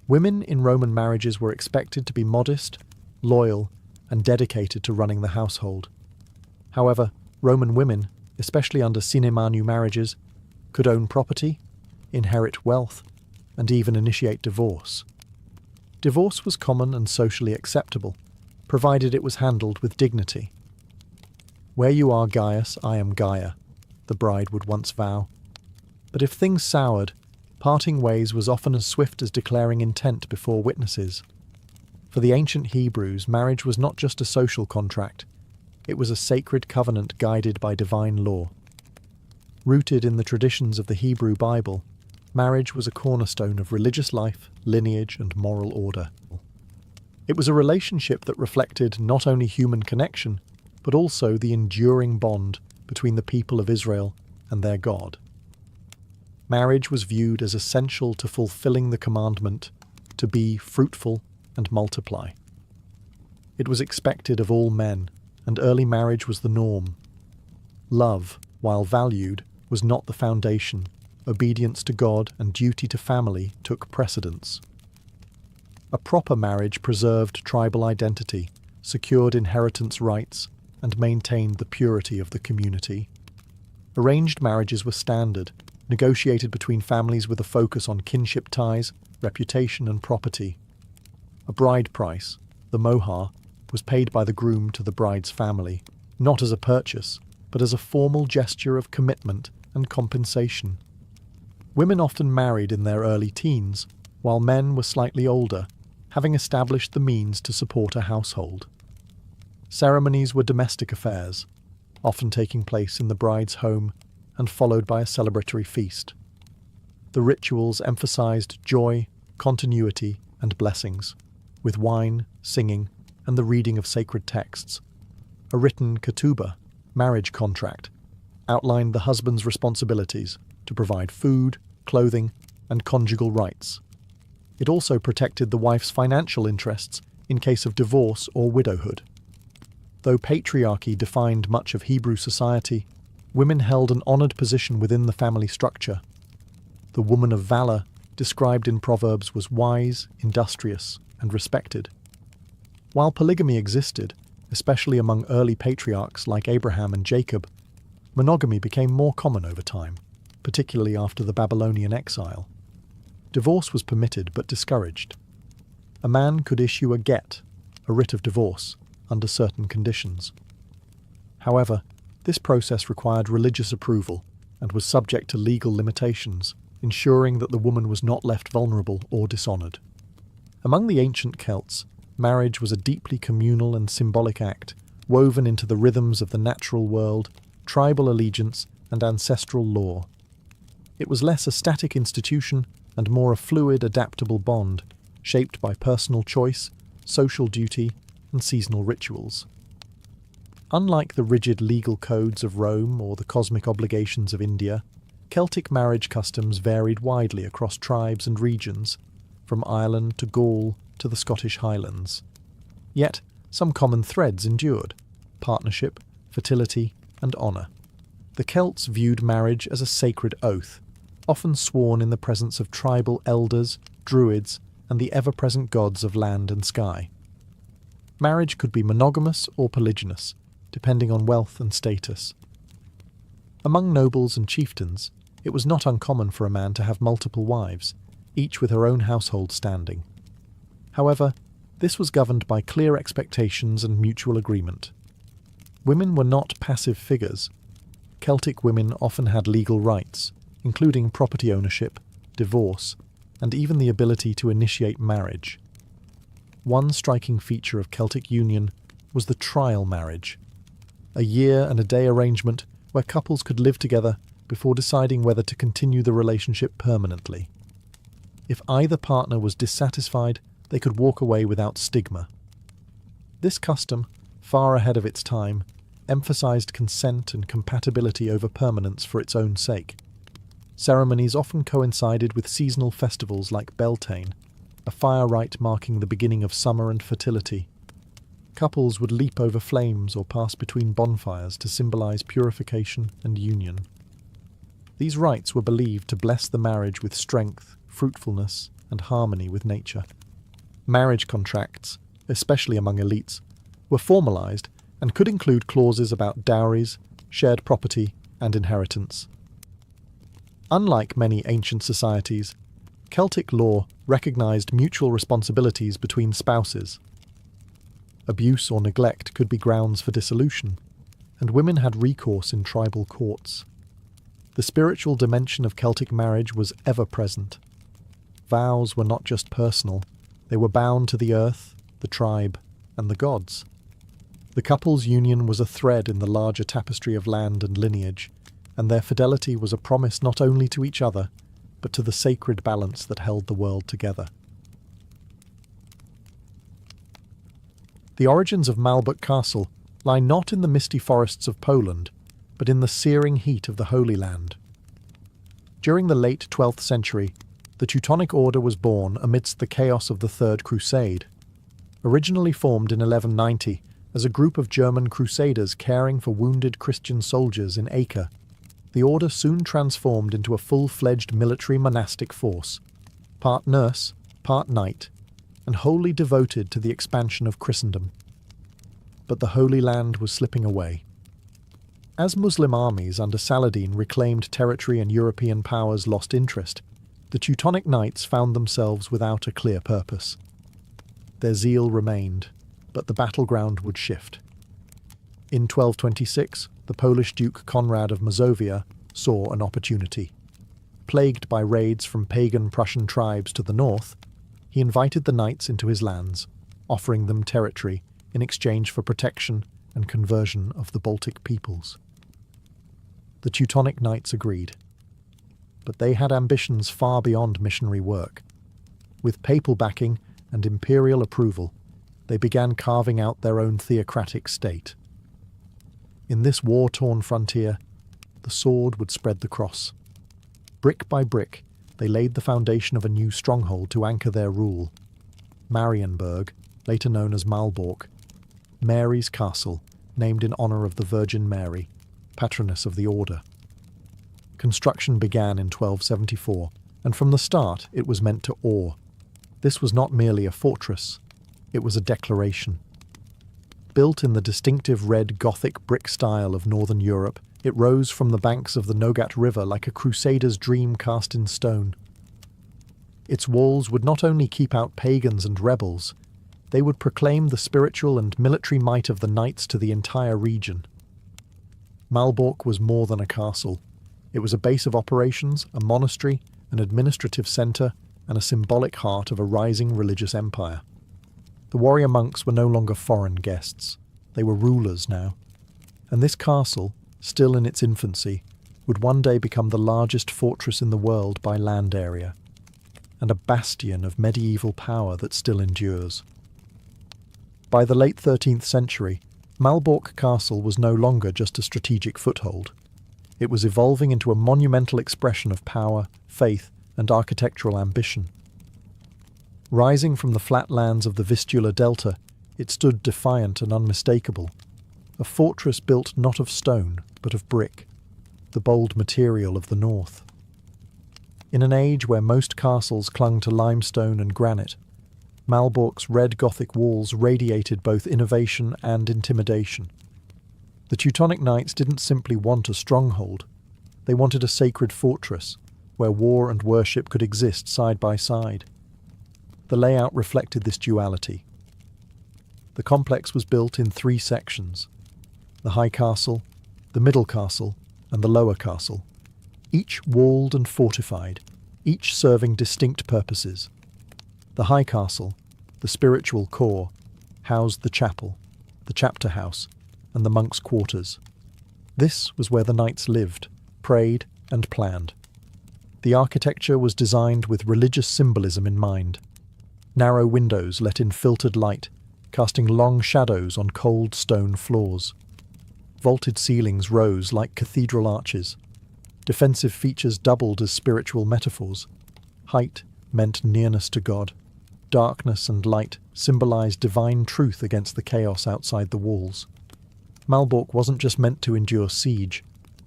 Women in Roman marriages were expected to be modest, loyal, and dedicated to running the household. However, Roman women, especially under sine manu marriages, could own property, inherit wealth, and even initiate divorce. Divorce was common and socially acceptable, provided it was handled with dignity. "Where you are, Gaius, I am Gaia," the bride would once vow. But if things soured, parting ways was often as swift as declaring intent before witnesses. For the ancient Hebrews, marriage was not just a social contract, it was a sacred covenant guided by divine law. Rooted in the traditions of the Hebrew Bible, marriage was a cornerstone of religious life, lineage, and moral order. It was a relationship that reflected not only human connection, but also the enduring bond between the people of Israel and their God. Marriage was viewed as essential to fulfilling the commandment to be fruitful and multiply. It was expected of all men, and early marriage was the norm. Love, while valued, was not the foundation. Obedience to God and duty to family took precedence. A proper marriage preserved tribal identity, secured inheritance rights, and maintained the purity of the community. Arranged marriages were standard, negotiated between families with a focus on kinship ties, reputation and property. A bride price, the mohar, was paid by the groom to the bride's family, not as a purchase, but as a formal gesture of commitment and compensation. Women often married in their early teens, while men were slightly older, having established the means to support a household. Ceremonies were domestic affairs, often taking place in the bride's home and followed by a celebratory feast. The rituals emphasized joy, continuity, and blessings, with wine, singing, and the reading of sacred texts. A written ketubah, marriage contract, outlined the husband's responsibilities to provide food, clothing, and conjugal rights. It also protected the wife's financial interests in case of divorce or widowhood. Though patriarchy defined much of Hebrew society, women held an honored position within the family structure. The woman of valor, described in Proverbs, was wise, industrious, and respected. While polygamy existed, especially among early patriarchs like Abraham and Jacob, monogamy became more common over time, particularly after the Babylonian exile. Divorce was permitted but discouraged. A man could issue a get, a writ of divorce, under certain conditions. However, this process required religious approval and was subject to legal limitations, ensuring that the woman was not left vulnerable or dishonored. Among the ancient Celts, marriage was a deeply communal and symbolic act, woven into the rhythms of the natural world, tribal allegiance, and ancestral law. It was less a static institution and more a fluid, adaptable bond, shaped by personal choice, social duty, and seasonal rituals. Unlike the rigid legal codes of Rome or the cosmic obligations of India, Celtic marriage customs varied widely across tribes and regions, from Ireland to Gaul to the Scottish Highlands. Yet, some common threads endured: partnership, fertility, and honour. The Celts viewed marriage as a sacred oath, often sworn in the presence of tribal elders, druids, and the ever-present gods of land and sky. Marriage could be monogamous or polygynous, depending on wealth and status. Among nobles and chieftains, it was not uncommon for a man to have multiple wives, each with her own household standing. However, this was governed by clear expectations and mutual agreement. Women were not passive figures. Celtic women often had legal rights, including property ownership, divorce, and even the ability to initiate marriage. One striking feature of Celtic union was the trial marriage, a year and a day arrangement where couples could live together before deciding whether to continue the relationship permanently. If either partner was dissatisfied, they could walk away without stigma. This custom, far ahead of its time, emphasized consent and compatibility over permanence for its own sake. Ceremonies often coincided with seasonal festivals like Beltane, a fire rite marking the beginning of summer and fertility. Couples would leap over flames or pass between bonfires to symbolize purification and union. These rites were believed to bless the marriage with strength, fruitfulness, and harmony with nature. Marriage contracts, especially among elites, were formalized and could include clauses about dowries, shared property, and inheritance. Unlike many ancient societies, Celtic law recognized mutual responsibilities between spouses. Abuse or neglect could be grounds for dissolution, and women had recourse in tribal courts. The spiritual dimension of Celtic marriage was ever present. Vows were not just personal, they were bound to the earth, the tribe, and the gods. The couple's union was a thread in the larger tapestry of land and lineage, and their fidelity was a promise not only to each other, but to the sacred balance that held the world together. The origins of Malbec Castle lie not in the misty forests of Poland, but in the searing heat of the Holy Land. During the late 12th century, the Teutonic Order was born amidst the chaos of the Third Crusade. Originally formed in 1190 as a group of German crusaders caring for wounded Christian soldiers in Acre, the order soon transformed into a full-fledged military monastic force, part nurse, part knight, and wholly devoted to the expansion of Christendom. but the Holy Land was slipping away. As Muslim armies under Saladin reclaimed territory and European powers lost interest, the Teutonic Knights found themselves without a clear purpose. Their zeal remained, but the battleground would shift. In 1226, the Polish Duke Conrad of Mazovia saw an opportunity. Plagued by raids from pagan Prussian tribes to the north, he invited the knights into his lands, offering them territory in exchange for protection and conversion of the Baltic peoples. The Teutonic Knights agreed. But they had ambitions far beyond missionary work. With papal backing and imperial approval, they began carving out their own theocratic state. In this war-torn frontier, the sword would spread the cross. Brick by brick, they laid the foundation of a new stronghold to anchor their rule. Marienburg, later known as Malbork, Mary's Castle, named in honour of the Virgin Mary, patroness of the order. Construction began in 1274, and from the start it was meant to awe. This was not merely a fortress, it was a declaration. Built in the distinctive red Gothic brick style of northern Europe, it rose from the banks of the Nogat River like a crusader's dream cast in stone. Its walls would not only keep out pagans and rebels, they would proclaim the spiritual and military might of the knights to the entire region. Malbork was more than a castle. It was a base of operations, a monastery, an administrative centre, and a symbolic heart of a rising religious empire. The warrior monks were no longer foreign guests. They were rulers now. And this castle, still in its infancy, would one day become the largest fortress in the world by land area, and a bastion of medieval power that still endures. By the late 13th century, Malbork Castle was no longer just a strategic foothold. It was evolving into a monumental expression of power, faith, and architectural ambition. Rising from the flat lands of the Vistula Delta, it stood defiant and unmistakable, a fortress built not of stone, but of brick, the bold material of the north. In an age where most castles clung to limestone and granite, Malbork's red Gothic walls radiated both innovation and intimidation. The Teutonic Knights didn't simply want a stronghold, they wanted a sacred fortress, where war and worship could exist side by side. The layout reflected this duality. The complex was built in 3 sections: the High Castle, the Middle Castle, and the Lower Castle, each walled and fortified, each serving distinct purposes. The High Castle, the spiritual core, housed the chapel, the chapter house, and the monks' quarters. This was where the knights lived, prayed, and planned. The architecture was designed with religious symbolism in mind. Narrow windows let in filtered light, casting long shadows on cold stone floors. Vaulted ceilings rose like cathedral arches. Defensive features doubled as spiritual metaphors. Height meant nearness to God. Darkness and light symbolized divine truth against the chaos outside the walls. Malbork wasn't just meant to endure siege,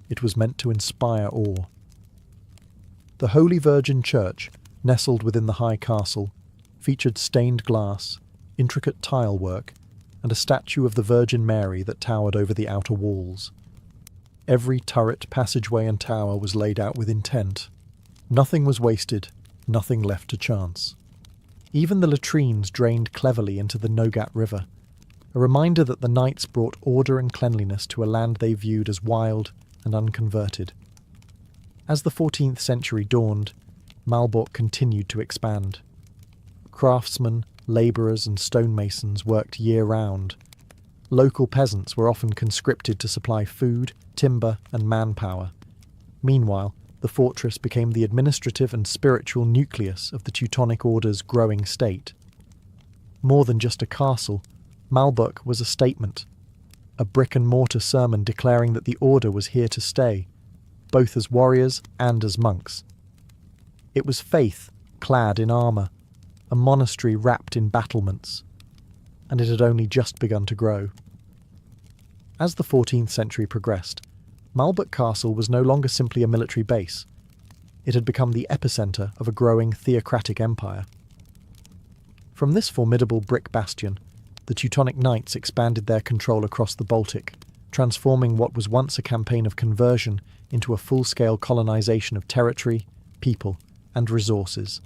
it was meant to inspire awe. The Holy Virgin Church, nestled within the High Castle, featured stained glass, intricate tile work, and a statue of the Virgin Mary that towered over the outer walls. Every turret, passageway, and tower was laid out with intent. Nothing was wasted, nothing left to chance. Even the latrines drained cleverly into the Nogat River, a reminder that the knights brought order and cleanliness to a land they viewed as wild and unconverted. As the 14th century dawned, Malbork continued to expand. Craftsmen, labourers and stonemasons worked year-round. Local peasants were often conscripted to supply food, timber and manpower. Meanwhile, the fortress became the administrative and spiritual nucleus of the Teutonic Order's growing state. More than just a castle, Malbork was a statement, a brick-and-mortar sermon declaring that the Order was here to stay, both as warriors and as monks. It was faith clad in armour, a monastery wrapped in battlements, and it had only just begun to grow. As the 14th century progressed, Malbork Castle was no longer simply a military base. It had become the epicentre of a growing theocratic empire. From this formidable brick bastion, the Teutonic Knights expanded their control across the Baltic, transforming what was once a campaign of conversion into a full-scale colonization of territory, people, and resources.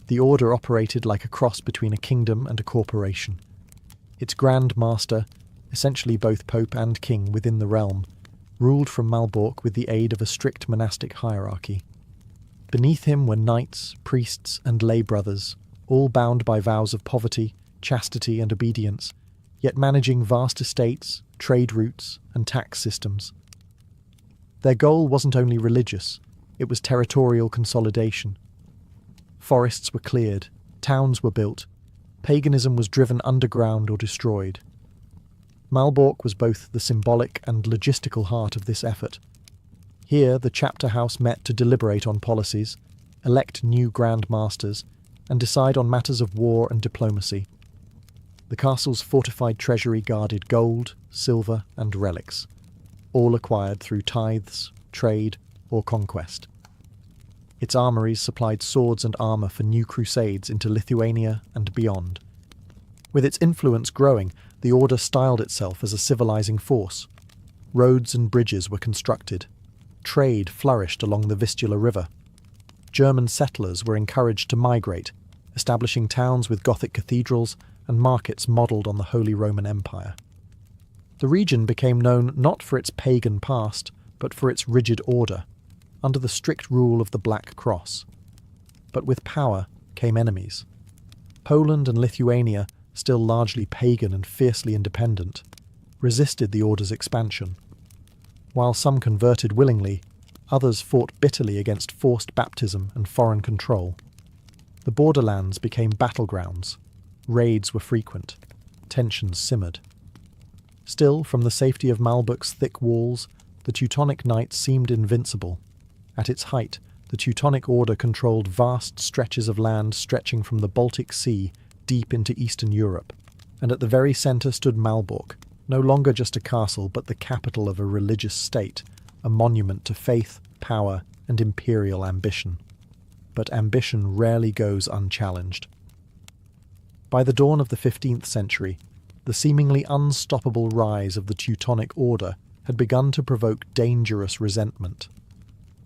The order operated like a cross between a kingdom and a corporation. Its Grand Master, essentially both Pope and King within the realm, ruled from Malbork with the aid of a strict monastic hierarchy. Beneath him were knights, priests, and lay brothers, all bound by vows of poverty, chastity, and obedience, yet managing vast estates, trade routes, and tax systems. Their goal wasn't only religious, it was territorial consolidation. Forests were cleared, towns were built, paganism was driven underground or destroyed. Malbork was both the symbolic and logistical heart of this effort. Here the chapter house met to deliberate on policies, elect new Grand Masters, and decide on matters of war and diplomacy. The castle's fortified treasury guarded gold, silver, and relics, all acquired through tithes, trade, or conquest. Its armories supplied swords and armour for new crusades into Lithuania and beyond. With its influence growing, the order styled itself as a civilizing force. Roads and bridges were constructed. Trade flourished along the Vistula River. German settlers were encouraged to migrate, establishing towns with Gothic cathedrals and markets modelled on the Holy Roman Empire. The region became known not for its pagan past, but for its rigid order, under the strict rule of the Black Cross. But with power came enemies. Poland and Lithuania, still largely pagan and fiercely independent, resisted the order's expansion. While some converted willingly, others fought bitterly against forced baptism and foreign control. The borderlands became battlegrounds. Raids were frequent. Tensions simmered. Still, from the safety of Malbork's thick walls, the Teutonic Knights seemed invincible. At its height, the Teutonic Order controlled vast stretches of land stretching from the Baltic Sea deep into Eastern Europe, and at the very centre stood Malbork, no longer just a castle but the capital of a religious state, a monument to faith, power, and imperial ambition. But ambition rarely goes unchallenged. By the dawn of the 15th century, the seemingly unstoppable rise of the Teutonic Order had begun to provoke dangerous resentment.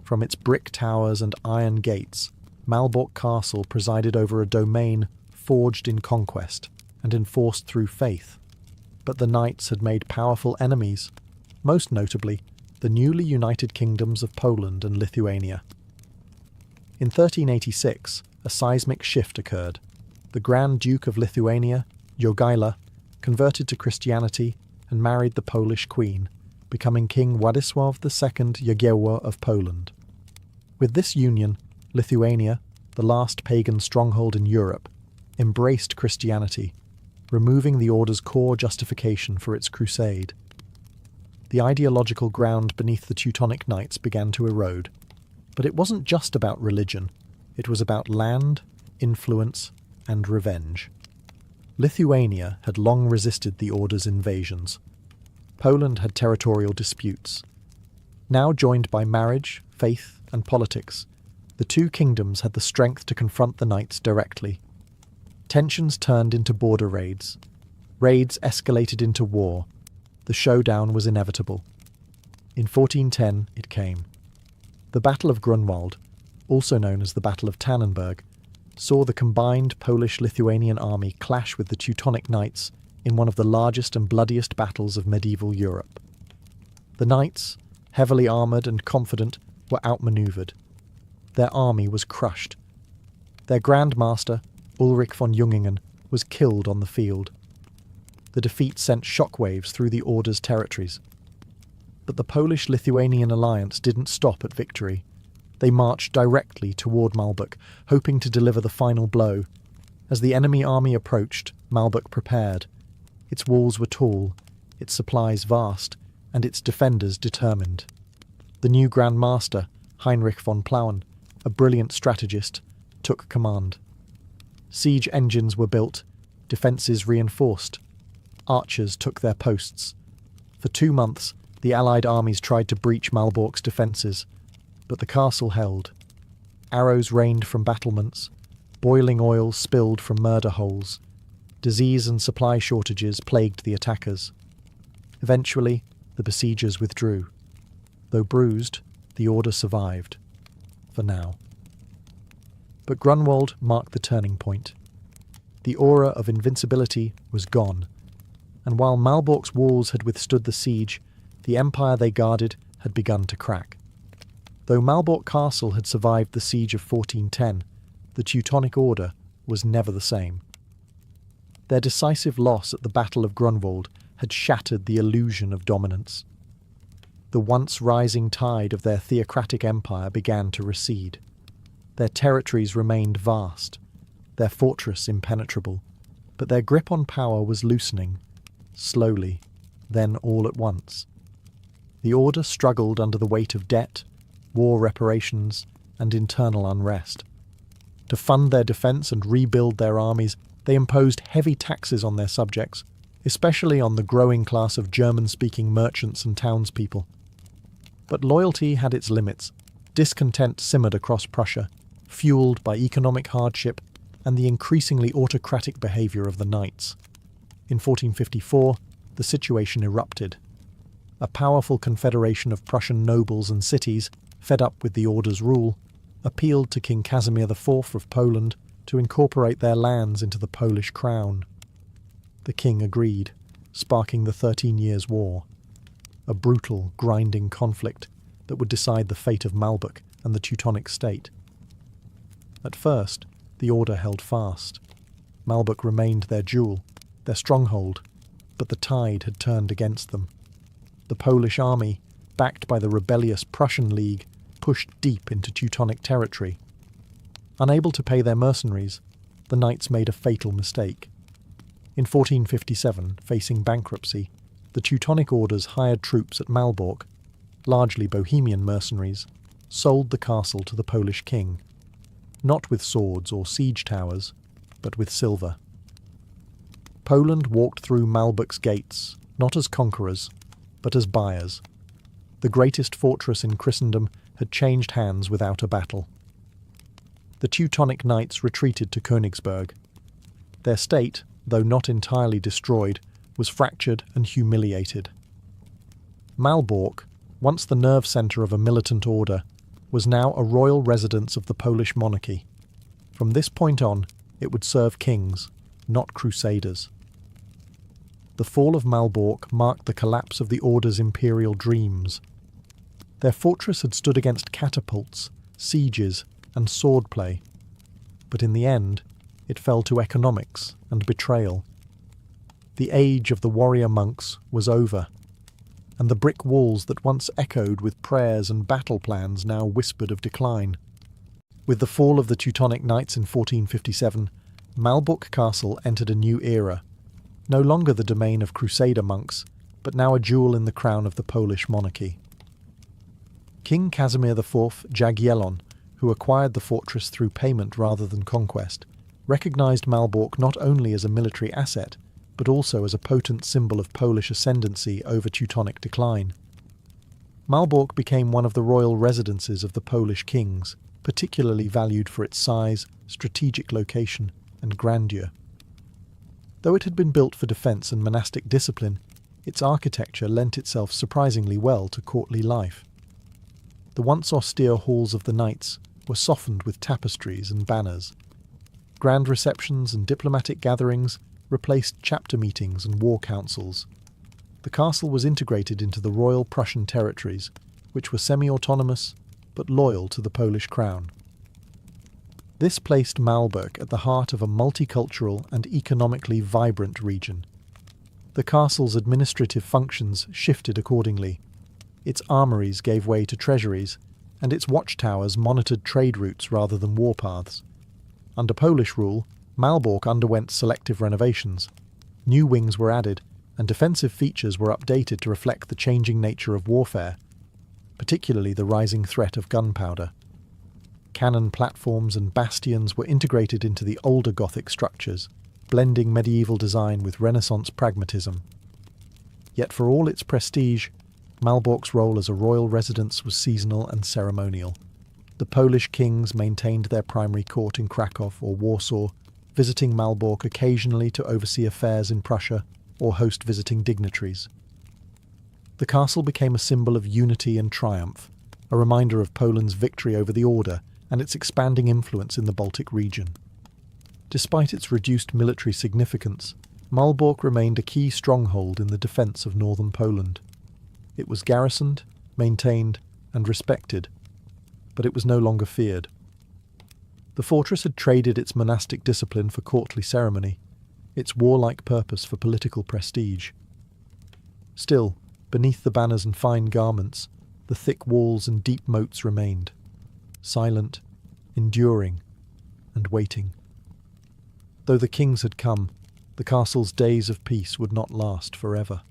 From its brick towers and iron gates, Malbork Castle presided over a domain forged in conquest and enforced through faith. But the knights had made powerful enemies, most notably the newly united kingdoms of Poland and Lithuania. In 1386, a seismic shift occurred. The Grand Duke of Lithuania, Jogaila, converted to Christianity and married the Polish queen, becoming King Władysław II Jagiełło of Poland. With this union, Lithuania, the last pagan stronghold in Europe, embraced Christianity, removing the order's core justification for its crusade. The ideological ground beneath the Teutonic Knights began to erode. But it wasn't just about religion. It was about land, influence, and revenge. Lithuania had long resisted the order's invasions. Poland had territorial disputes. Now joined by marriage, faith, and politics, the two kingdoms had the strength to confront the knights directly. Tensions turned into border raids. Raids escalated into war. The showdown was inevitable. In 1410 it came. The Battle of Grunwald, also known as the Battle of Tannenberg, saw the combined Polish-Lithuanian army clash with the Teutonic Knights in one of the largest and bloodiest battles of medieval Europe. The knights, heavily armoured and confident, were outmanoeuvred. Their army was crushed. Their Grand Master, Ulrich von Jungingen, was killed on the field. The defeat sent shockwaves through the Order's territories. But the Polish-Lithuanian alliance didn't stop at victory. They marched directly toward Malbork, hoping to deliver the final blow. As the enemy army approached, Malbork prepared. Its walls were tall, its supplies vast, and its defenders determined. The new Grand Master, Heinrich von Plauen, a brilliant strategist, took command. Siege engines were built, defences reinforced. Archers took their posts. For 2 months, the Allied armies tried to breach Malbork's defences, but the castle held. Arrows rained from battlements, boiling oil spilled from murder holes. Disease and supply shortages plagued the attackers. Eventually, the besiegers withdrew. Though bruised, the order survived. For now. But Grunwald marked the turning point. The aura of invincibility was gone, and while Malbork's walls had withstood the siege, the empire they guarded had begun to crack. Though Malbork Castle had survived the siege of 1410, the Teutonic Order was never the same. Their decisive loss at the Battle of Grunwald had shattered the illusion of dominance. The once rising tide of their theocratic empire began to recede. Their territories remained vast, their fortress impenetrable, but their grip on power was loosening, slowly, then all at once. The Order struggled under the weight of debt, war reparations, and internal unrest. To fund their defence and rebuild their armies, they imposed heavy taxes on their subjects, especially on the growing class of German-speaking merchants and townspeople. But loyalty had its limits. Discontent simmered across Prussia, fueled by economic hardship and the increasingly autocratic behaviour of the knights. In 1454, the situation erupted. A powerful confederation of Prussian nobles and cities, fed up with the Order's rule, appealed to King Casimir IV of Poland to incorporate their lands into the Polish crown. The king agreed, sparking the 13 Years' War, a brutal, grinding conflict that would decide the fate of Malbork and the Teutonic state. At first, the Order held fast. Malbork remained their jewel, their stronghold, but the tide had turned against them. The Polish army, backed by the rebellious Prussian League, pushed deep into Teutonic territory. Unable to pay their mercenaries, the knights made a fatal mistake. In 1457, facing bankruptcy, the Teutonic Orders hired troops at Malbork, largely Bohemian mercenaries, sold the castle to the Polish king, not with swords or siege towers, but with silver. Poland walked through Malbork's gates, not as conquerors, but as buyers. The greatest fortress in Christendom had changed hands without a battle. The Teutonic knights retreated to Königsberg. Their state, though not entirely destroyed, was fractured and humiliated. Malbork, once the nerve centre of a militant order, was now a royal residence of the Polish monarchy. From this point on, it would serve kings, not crusaders. The fall of Malbork marked the collapse of the Order's imperial dreams. Their fortress had stood against catapults, sieges, and swordplay, but in the end, it fell to economics and betrayal. The age of the warrior monks was over, and the brick walls that once echoed with prayers and battle plans now whispered of decline. With the fall of the Teutonic Knights in 1457, Malbork Castle entered a new era, no longer the domain of Crusader monks, but now a jewel in the crown of the Polish monarchy. King Casimir IV Jagiellon, who acquired the fortress through payment rather than conquest, recognised Malbork not only as a military asset, but also as a potent symbol of Polish ascendancy over Teutonic decline. Malbork became one of the royal residences of the Polish kings, particularly valued for its size, strategic location, and grandeur. Though it had been built for defence and monastic discipline, its architecture lent itself surprisingly well to courtly life. The once austere halls of the knights were softened with tapestries and banners. Grand receptions and diplomatic gatherings replaced chapter meetings and war councils. The castle was integrated into the royal Prussian territories, which were semi-autonomous but loyal to the Polish crown. This placed Malbork at the heart of a multicultural and economically vibrant region. The castle's administrative functions shifted accordingly. Its armories gave way to treasuries, and its watchtowers monitored trade routes rather than warpaths. Under Polish rule, Malbork underwent selective renovations. New wings were added, and defensive features were updated to reflect the changing nature of warfare, particularly the rising threat of gunpowder. Cannon platforms and bastions were integrated into the older Gothic structures, blending medieval design with Renaissance pragmatism. Yet for all its prestige, Malbork's role as a royal residence was seasonal and ceremonial. The Polish kings maintained their primary court in Kraków or Warsaw, visiting Malbork occasionally to oversee affairs in Prussia or host visiting dignitaries. The castle became a symbol of unity and triumph, a reminder of Poland's victory over the Order and its expanding influence in the Baltic region. Despite its reduced military significance, Malbork remained a key stronghold in the defence of northern Poland. It was garrisoned, maintained, and respected, but it was no longer feared. The fortress had traded its monastic discipline for courtly ceremony, its warlike purpose for political prestige. Still, beneath the banners and fine garments, the thick walls and deep moats remained, silent, enduring, and waiting. Though the kings had come, the castle's days of peace would not last forever.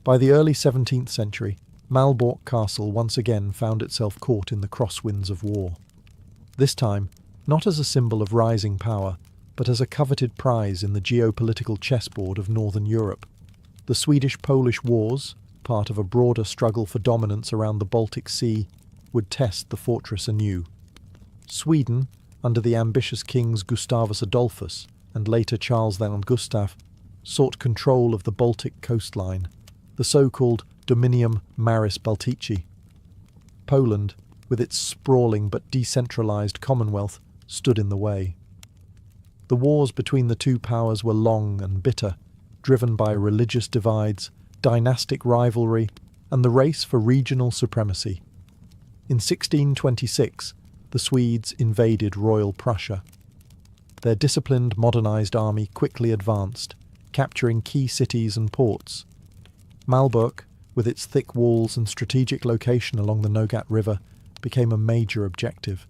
By the early 17th century, Malbork Castle once again found itself caught in the crosswinds of war. This time, not as a symbol of rising power, but as a coveted prize in the geopolitical chessboard of Northern Europe. The Swedish-Polish Wars, part of a broader struggle for dominance around the Baltic Sea, would test the fortress anew. Sweden, under the ambitious kings Gustavus Adolphus and later Charles VI Gustav, sought control of the Baltic coastline, the so-called Dominium Maris Baltici. Poland, with its sprawling but decentralized commonwealth, stood in the way. The wars between the two powers were long and bitter, driven by religious divides, dynastic rivalry, and the race for regional supremacy. In 1626, the Swedes invaded Royal Prussia. Their disciplined, modernized army quickly advanced, capturing key cities and ports. Malbork, with its thick walls and strategic location along the Nogat River, became a major objective.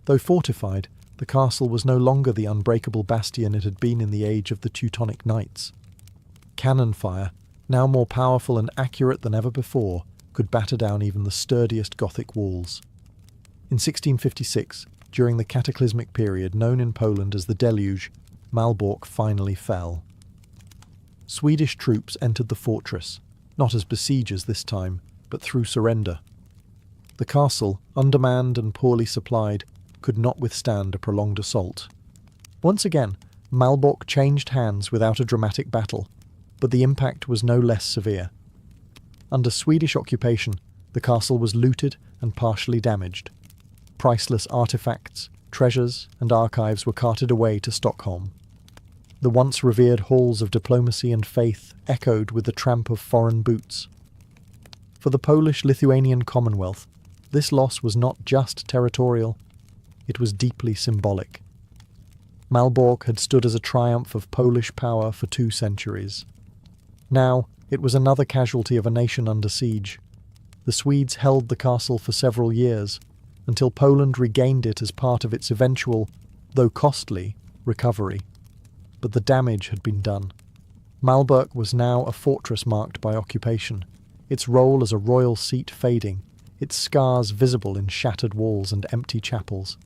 Though fortified, the castle was no longer the unbreakable bastion it had been in the age of the Teutonic Knights. Cannon fire, now more powerful and accurate than ever before, could batter down even the sturdiest Gothic walls. In 1656, during the cataclysmic period known in Poland as the Deluge, Malbork finally fell. Swedish troops entered the fortress, not as besiegers this time, but through surrender. The castle, undermanned and poorly supplied, could not withstand a prolonged assault. Once again, Malbork changed hands without a dramatic battle, but the impact was no less severe. Under Swedish occupation, the castle was looted and partially damaged. Priceless artifacts, treasures, and archives were carted away to Stockholm. The once revered halls of diplomacy and faith echoed with the tramp of foreign boots. For the Polish-Lithuanian Commonwealth, this loss was not just territorial, it was deeply symbolic. Malbork had stood as a triumph of Polish power for 2 centuries. Now, it was another casualty of a nation under siege. The Swedes held the castle for several years, until Poland regained it as part of its eventual, though costly, recovery. But the damage had been done. Malbork was now a fortress marked by occupation, its role as a royal seat fading, its scars visible in shattered walls and empty chapels.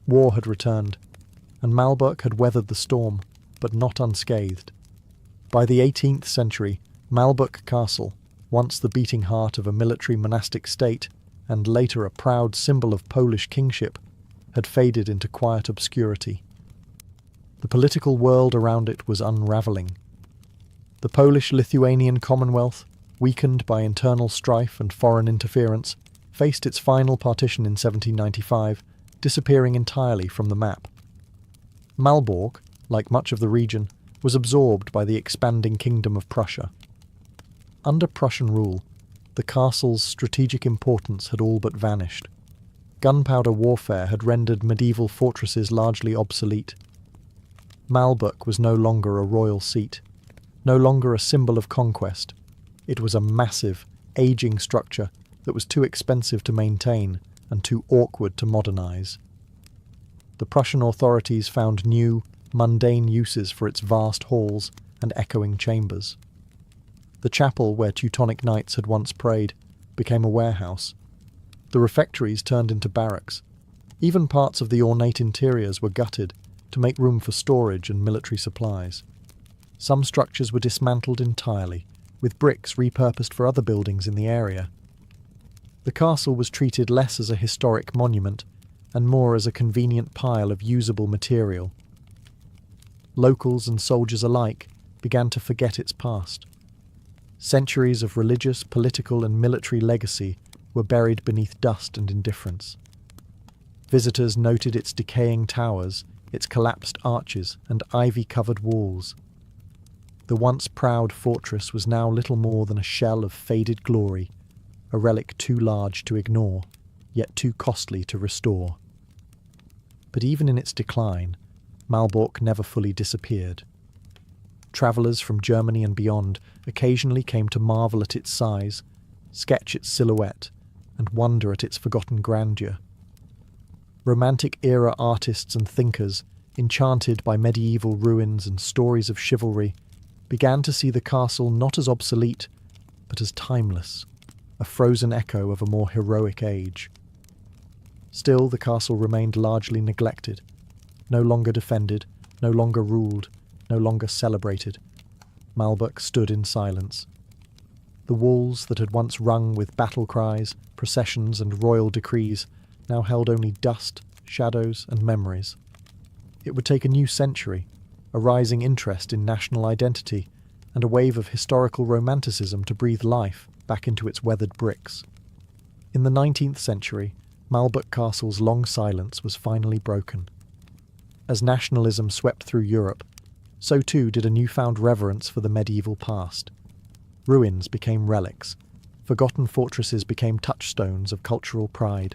War had returned, and Malbork had weathered the storm, but not unscathed. By the 18th century, Malbork Castle, once the beating heart of a military monastic state, and later a proud symbol of Polish kingship, had faded into quiet obscurity. The political world around it was unravelling. The Polish-Lithuanian Commonwealth, weakened by internal strife and foreign interference, faced its final partition in 1795, disappearing entirely from the map. Malbork, like much of the region, was absorbed by the expanding kingdom of Prussia. Under Prussian rule, the castle's strategic importance had all but vanished. Gunpowder warfare had rendered medieval fortresses largely obsolete. Malbork was no longer a royal seat, no longer a symbol of conquest. It was a massive, aging structure that was too expensive to maintain and too awkward to modernize. The Prussian authorities found new, mundane uses for its vast halls and echoing chambers. The chapel where Teutonic knights had once prayed became a warehouse. The refectories turned into barracks. Even parts of the ornate interiors were gutted to make room for storage and military supplies. Some structures were dismantled entirely, with bricks repurposed for other buildings in the area. The castle was treated less as a historic monument and more as a convenient pile of usable material, locals and soldiers alike began to forget its past. Centuries of religious, political, and military legacy were buried beneath dust and indifference. Visitors noted its decaying towers, its collapsed arches, and ivy-covered walls. The once proud fortress was now little more than a shell of faded glory, a relic too large to ignore, yet too costly to restore. But even in its decline, Malbork never fully disappeared. Travellers from Germany and beyond occasionally came to marvel at its size, sketch its silhouette, and wonder at its forgotten grandeur. Romantic-era artists and thinkers, enchanted by medieval ruins and stories of chivalry, began to see the castle not as obsolete, but as timeless, a frozen echo of a more heroic age. Still, the castle remained largely neglected, no longer defended, no longer ruled, no longer celebrated. Malbork stood in silence. The walls that had once rung with battle cries, processions, and royal decrees now held only dust, shadows, and memories. It would take a new century, a rising interest in national identity, and a wave of historical romanticism to breathe life back into its weathered bricks. In the 19th century, Malbork Castle's long silence was finally broken. As nationalism swept through Europe, so too did a newfound reverence for the medieval past. Ruins became relics, forgotten fortresses became touchstones of cultural pride.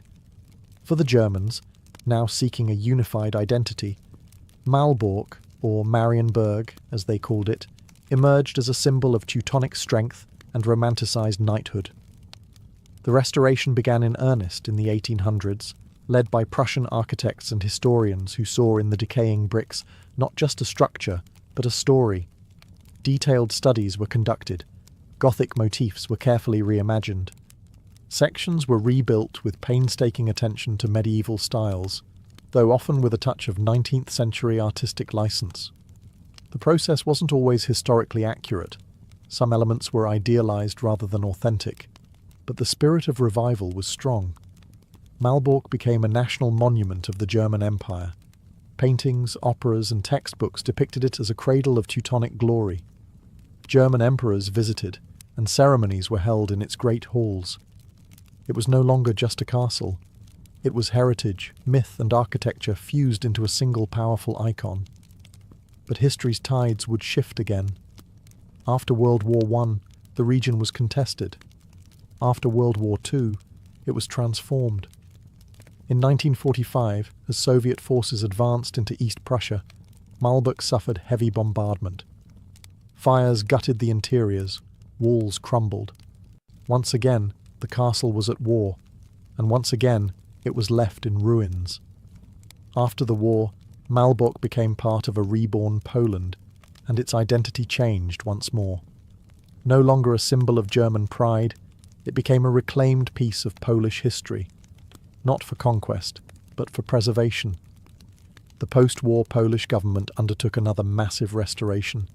For the Germans, now seeking a unified identity, Malbork, or Marienburg as they called it, emerged as a symbol of Teutonic strength and romanticised knighthood. The restoration began in earnest in the 1800s, led by Prussian architects and historians who saw in the decaying bricks not just a structure, but a story. Detailed studies were conducted. Gothic motifs were carefully reimagined. Sections were rebuilt with painstaking attention to medieval styles, though often with a touch of 19th century artistic license. The process wasn't always historically accurate. Some elements were idealized rather than authentic, but the spirit of revival was strong. Malbork became a national monument of the German Empire. Paintings, operas, and textbooks depicted it as a cradle of Teutonic glory. German emperors visited, and ceremonies were held in its great halls. It was no longer just a castle. It was heritage, myth, and architecture fused into a single powerful icon. But history's tides would shift again. After World War I, the region was contested. After World War II, it was transformed. In 1945, as Soviet forces advanced into East Prussia, Malbork suffered heavy bombardment. Fires gutted the interiors, walls crumbled. Once again, the castle was at war, and once again, it was left in ruins. After the war, Malbork became part of a reborn Poland, and its identity changed once more. No longer a symbol of German pride, it became a reclaimed piece of Polish history, not for conquest, but for preservation. The post-war Polish government undertook another massive restoration,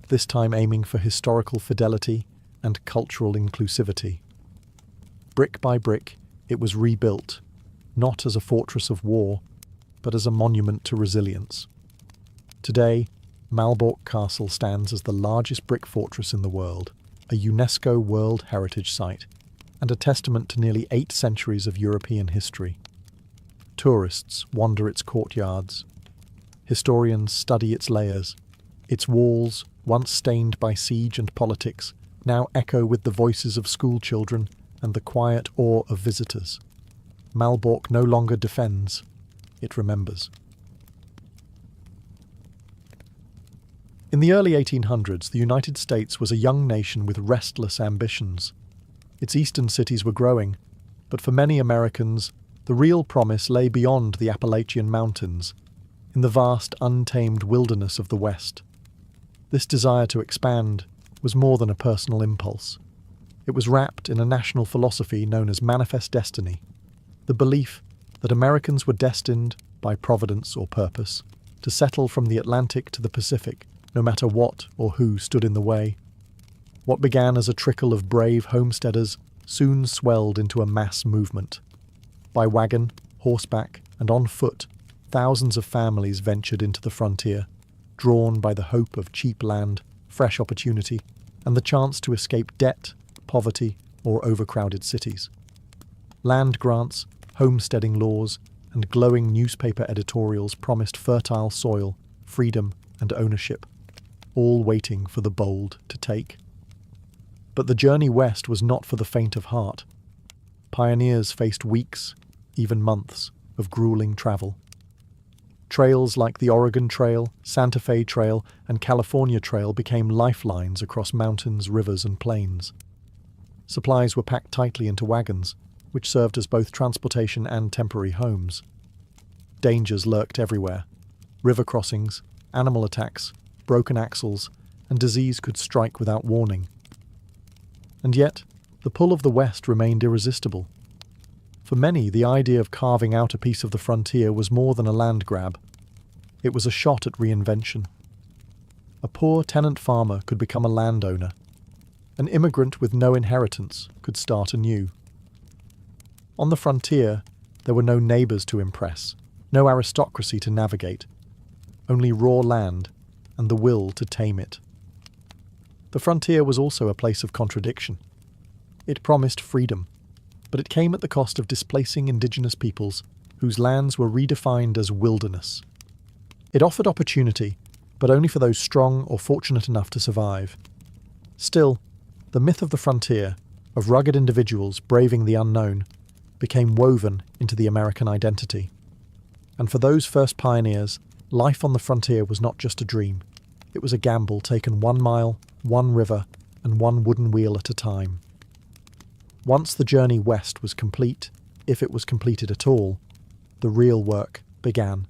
this time aiming for historical fidelity and cultural inclusivity. Brick by brick, it was rebuilt, not as a fortress of war, but as a monument to resilience. Today, Malbork Castle stands as the largest brick fortress in the world, a UNESCO World Heritage Site, and a testament to nearly 8 centuries of European history. Tourists wander its courtyards. Historians study its layers. Its walls, once stained by siege and politics, now echo with the voices of schoolchildren and the quiet awe of visitors. Malbork no longer defends, it remembers. In the early 1800s, the United States was a young nation with restless ambitions. Its eastern cities were growing, but for many Americans, the real promise lay beyond the Appalachian Mountains, in the vast, untamed wilderness of the West. This desire to expand was more than a personal impulse. It was wrapped in a national philosophy known as manifest destiny, the belief that Americans were destined, by providence or purpose, to settle from the Atlantic to the Pacific, no matter what or who stood in the way. What began as a trickle of brave homesteaders soon swelled into a mass movement. By wagon, horseback, and on foot, thousands of families ventured into the frontier. drawn by the hope of cheap land, fresh opportunity, and the chance to escape debt, poverty, or overcrowded cities. Land grants, homesteading laws, and glowing newspaper editorials promised fertile soil, freedom, and ownership, all waiting for the bold to take. But the journey west was not for the faint of heart. Pioneers faced weeks, even months, of grueling travel. Trails like the Oregon Trail, Santa Fe Trail, and California Trail became lifelines across mountains, rivers, and plains. Supplies were packed tightly into wagons, which served as both transportation and temporary homes. Dangers lurked everywhere. River crossings, animal attacks, broken axles, and disease could strike without warning. And yet, the pull of the West remained irresistible. For many, the idea of carving out a piece of the frontier was more than a land grab. It was a shot at reinvention. A poor tenant farmer could become a landowner. An immigrant with no inheritance could start anew. On the frontier, there were no neighbours to impress, no aristocracy to navigate, only raw land and the will to tame it. The frontier was also a place of contradiction. It promised freedom, but it came at the cost of displacing indigenous peoples whose lands were redefined as wilderness. It offered opportunity, but only for those strong or fortunate enough to survive. Still, the myth of the frontier, of rugged individuals braving the unknown, became woven into the American identity. And for those first pioneers, life on the frontier was not just a dream. It was a gamble taken 1 mile, 1 river, and 1 wooden wheel at a time. Once the journey west was complete, if it was completed at all, the real work began.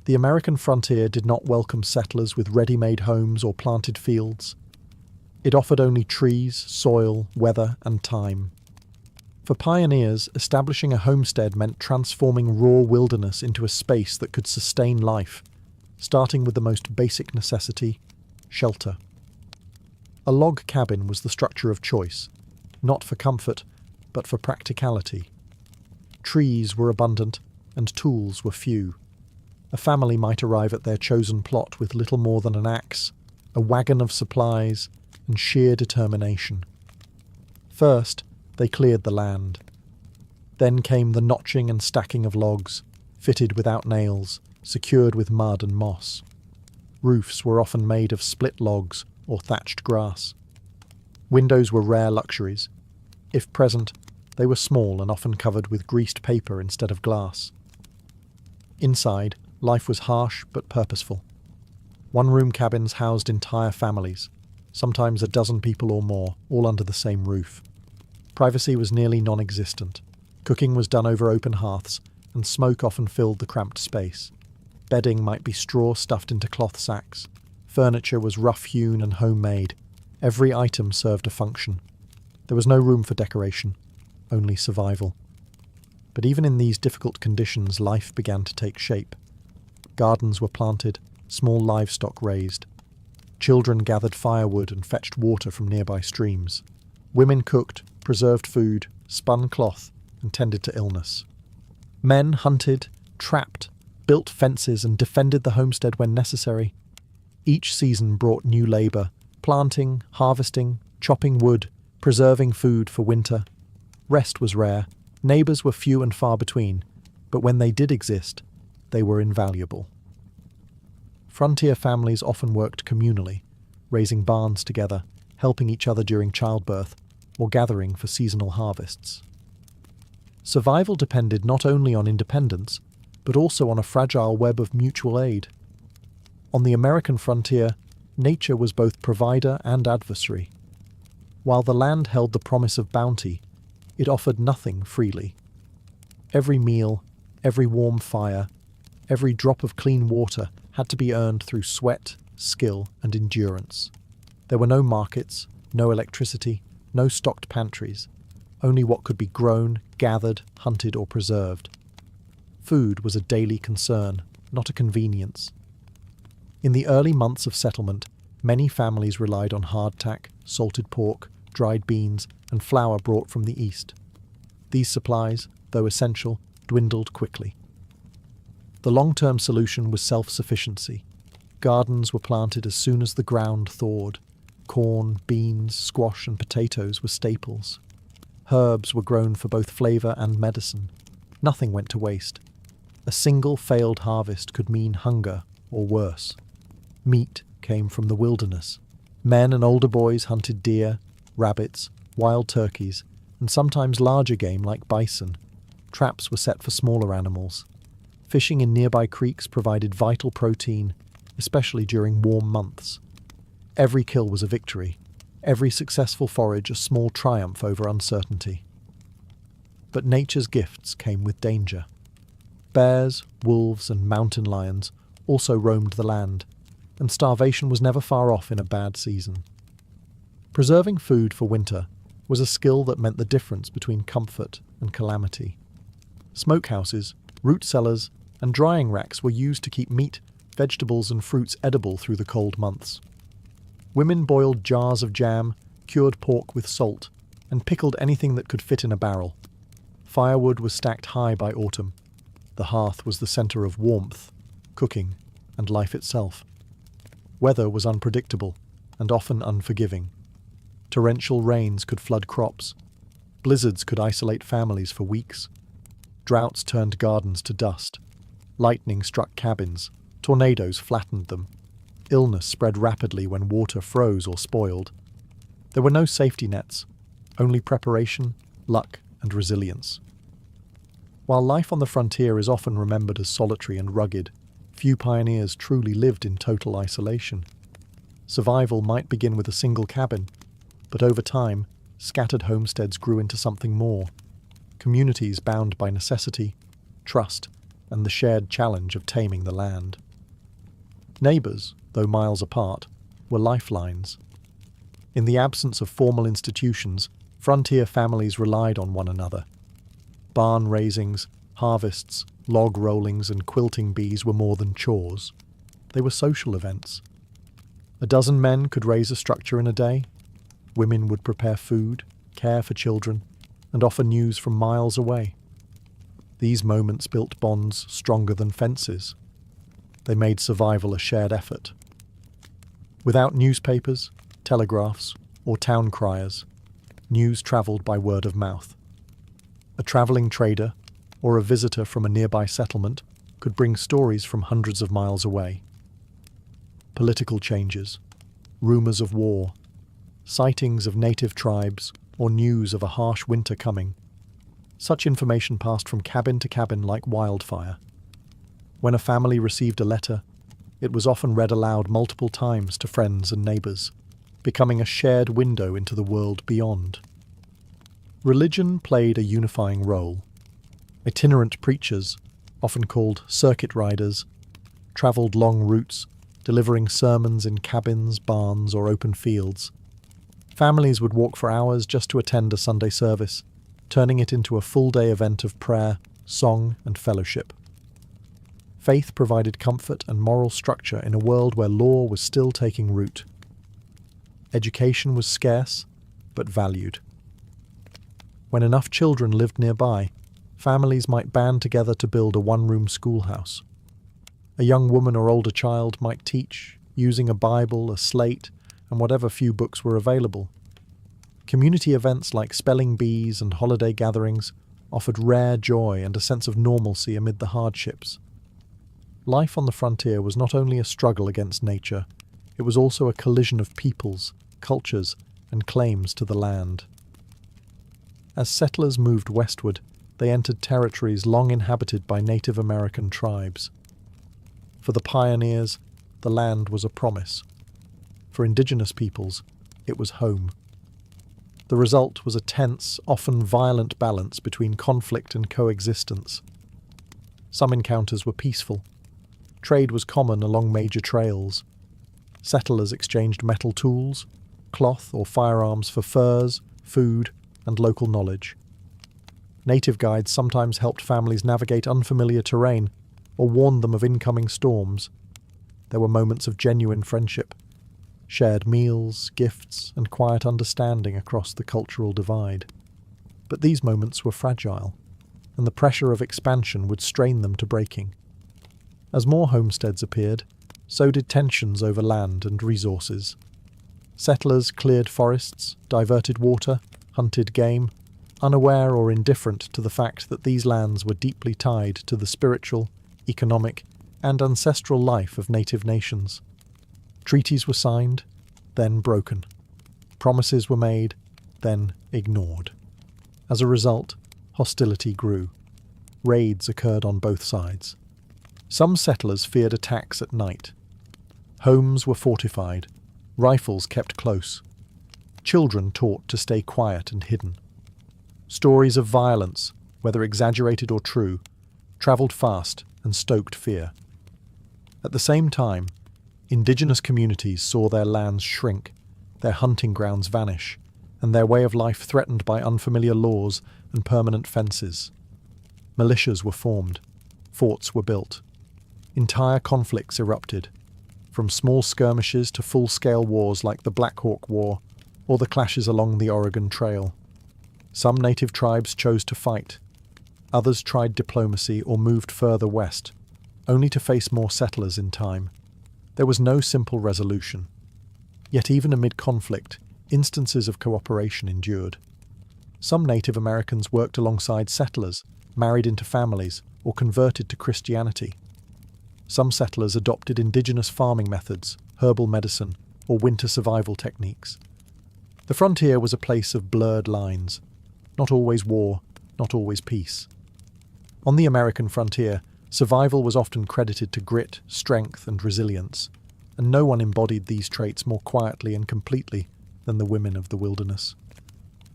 The American frontier did not welcome settlers with ready-made homes or planted fields. It offered only trees, soil, weather, and time. For pioneers, establishing a homestead meant transforming raw wilderness into a space that could sustain life, starting with the most basic necessity, shelter. A log cabin was the structure of choice, not for comfort, but for practicality. Trees were abundant, and tools were few. A family might arrive at their chosen plot with little more than an axe, a wagon of supplies, and sheer determination. First, they cleared the land. Then came the notching and stacking of logs, fitted without nails, secured with mud and moss. Roofs were often made of split logs or thatched grass. Windows were rare luxuries. If present, they were small and often covered with greased paper instead of glass. Inside, life was harsh but purposeful. One-room cabins housed entire families, sometimes a dozen people or more, all under the same roof. Privacy was nearly non-existent. Cooking was done over open hearths, and smoke often filled the cramped space. Bedding might be straw stuffed into cloth sacks. Furniture was rough-hewn and homemade. Every item served a function. There was no room for decoration, only survival. But even in these difficult conditions, life began to take shape. Gardens were planted, small livestock raised. Children gathered firewood and fetched water from nearby streams. Women cooked, preserved food, spun cloth, and tended to illness. Men hunted, trapped, built fences, and defended the homestead when necessary. Each season brought new labour, planting, harvesting, chopping wood, preserving food for winter. Rest was rare, neighbours were few and far between, but when they did exist, they were invaluable. Frontier families often worked communally, raising barns together, helping each other during childbirth, or gathering for seasonal harvests. Survival depended not only on independence, but also on a fragile web of mutual aid. On the American frontier, nature was both provider and adversary. While the land held the promise of bounty, it offered nothing freely. Every meal, every warm fire, every drop of clean water had to be earned through sweat, skill, and endurance. There were no markets, no electricity, no stocked pantries, only what could be grown, gathered, hunted, or preserved. Food was a daily concern, not a convenience. In the early months of settlement, many families relied on hardtack, salted pork, dried beans, and flour brought from the east. These supplies, though essential, dwindled quickly. The long-term solution was self-sufficiency. Gardens were planted as soon as the ground thawed. Corn, beans, squash, and potatoes were staples. Herbs were grown for both flavour and medicine. Nothing went to waste. A single failed harvest could mean hunger, or worse. Meat came from the wilderness. Men and older boys hunted deer, rabbits, wild turkeys, and sometimes larger game like bison. Traps were set for smaller animals. Fishing in nearby creeks provided vital protein, especially during warm months. Every kill was a victory, every successful forage a small triumph over uncertainty. But nature's gifts came with danger. Bears, wolves, and mountain lions also roamed the land, and starvation was never far off in a bad season. Preserving food for winter was a skill that meant the difference between comfort and calamity. Smokehouses, root cellars, and drying racks were used to keep meat, vegetables, and fruits edible through the cold months. Women boiled jars of jam, cured pork with salt, and pickled anything that could fit in a barrel. Firewood was stacked high by autumn. The hearth was the centre of warmth, cooking, and life itself. Weather was unpredictable and often unforgiving. Torrential rains could flood crops. Blizzards could isolate families for weeks. Droughts turned gardens to dust. Lightning struck cabins. Tornadoes flattened them. Illness spread rapidly when water froze or spoiled. There were no safety nets, only preparation, luck, and resilience. While life on the frontier is often remembered as solitary and rugged, few pioneers truly lived in total isolation. Survival might begin with a single cabin, but over time, scattered homesteads grew into something more. Communities bound by necessity, trust, and the shared challenge of taming the land. Neighbours, though miles apart, were lifelines. In the absence of formal institutions, frontier families relied on one another. Barn raisings, harvests, log rollings, and quilting bees were more than chores. They were social events. A dozen men could raise a structure in a day. Women would prepare food, care for children, and offer news from miles away. These moments built bonds stronger than fences. They made survival a shared effort. Without newspapers, telegraphs, or town criers, news travelled by word of mouth. A travelling trader, or a visitor from a nearby settlement, could bring stories from hundreds of miles away. Political changes, rumours of war, sightings of native tribes, or news of a harsh winter coming. Such information passed from cabin to cabin like wildfire. When a family received a letter, it was often read aloud multiple times to friends and neighbours, becoming a shared window into the world beyond. Religion played a unifying role. Itinerant preachers, often called circuit riders, travelled long routes, delivering sermons in cabins, barns, or open fields. Families would walk for hours just to attend a Sunday service, turning it into a full-day event of prayer, song, and fellowship. Faith provided comfort and moral structure in a world where law was still taking root. Education was scarce, but valued. When enough children lived nearby, families might band together to build a one-room schoolhouse. A young woman or older child might teach, using a Bible, a slate, and whatever few books were available. Community events like spelling bees and holiday gatherings offered rare joy and a sense of normalcy amid the hardships. Life on the frontier was not only a struggle against nature, it was also a collision of peoples, cultures, and claims to the land. As settlers moved westward, they entered territories long inhabited by Native American tribes. For the pioneers, the land was a promise. For indigenous peoples, it was home. The result was a tense, often violent balance between conflict and coexistence. Some encounters were peaceful. Trade was common along major trails. Settlers exchanged metal tools, cloth or firearms for furs, food, and local knowledge. Native guides sometimes helped families navigate unfamiliar terrain or warned them of incoming storms. There were moments of genuine friendship, shared meals, gifts, and quiet understanding across the cultural divide. But these moments were fragile, and the pressure of expansion would strain them to breaking. As more homesteads appeared, so did tensions over land and resources. Settlers cleared forests, diverted water, hunted game, unaware or indifferent to the fact that these lands were deeply tied to the spiritual, economic, and ancestral life of native nations. Treaties were signed, then broken. Promises were made, then ignored. As a result, hostility grew. Raids occurred on both sides. Some settlers feared attacks at night. Homes were fortified, rifles kept close. Children taught to stay quiet and hidden. Stories of violence, whether exaggerated or true, travelled fast and stoked fear. At the same time, indigenous communities saw their lands shrink, their hunting grounds vanish, and their way of life threatened by unfamiliar laws and permanent fences. Militias were formed, forts were built. Entire conflicts erupted, from small skirmishes to full-scale wars like the Black Hawk War or the clashes along the Oregon Trail. Some native tribes chose to fight. Others tried diplomacy or moved further west, only to face more settlers in time. There was no simple resolution. Yet even amid conflict, instances of cooperation endured. Some Native Americans worked alongside settlers, married into families, or converted to Christianity. Some settlers adopted indigenous farming methods, herbal medicine, or winter survival techniques. The frontier was a place of blurred lines. Not always war, not always peace. On the American frontier, survival was often credited to grit, strength, and resilience, and no one embodied these traits more quietly and completely than the women of the wilderness.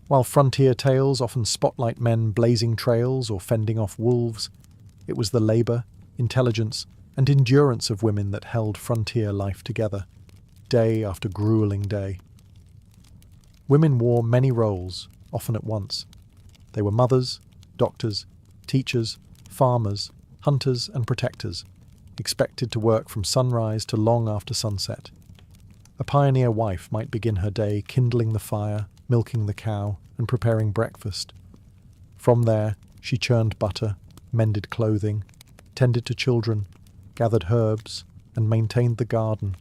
While frontier tales often spotlight men blazing trails or fending off wolves, it was the labour, intelligence, and endurance of women that held frontier life together, day after grueling day. Women wore many roles, often at once. They were mothers, doctors, teachers, farmers, hunters, and protectors, expected to work from sunrise to long after sunset. A pioneer wife might begin her day kindling the fire, milking the cow, and preparing breakfast. From there, she churned butter, mended clothing, tended to children, gathered herbs, and maintained the garden.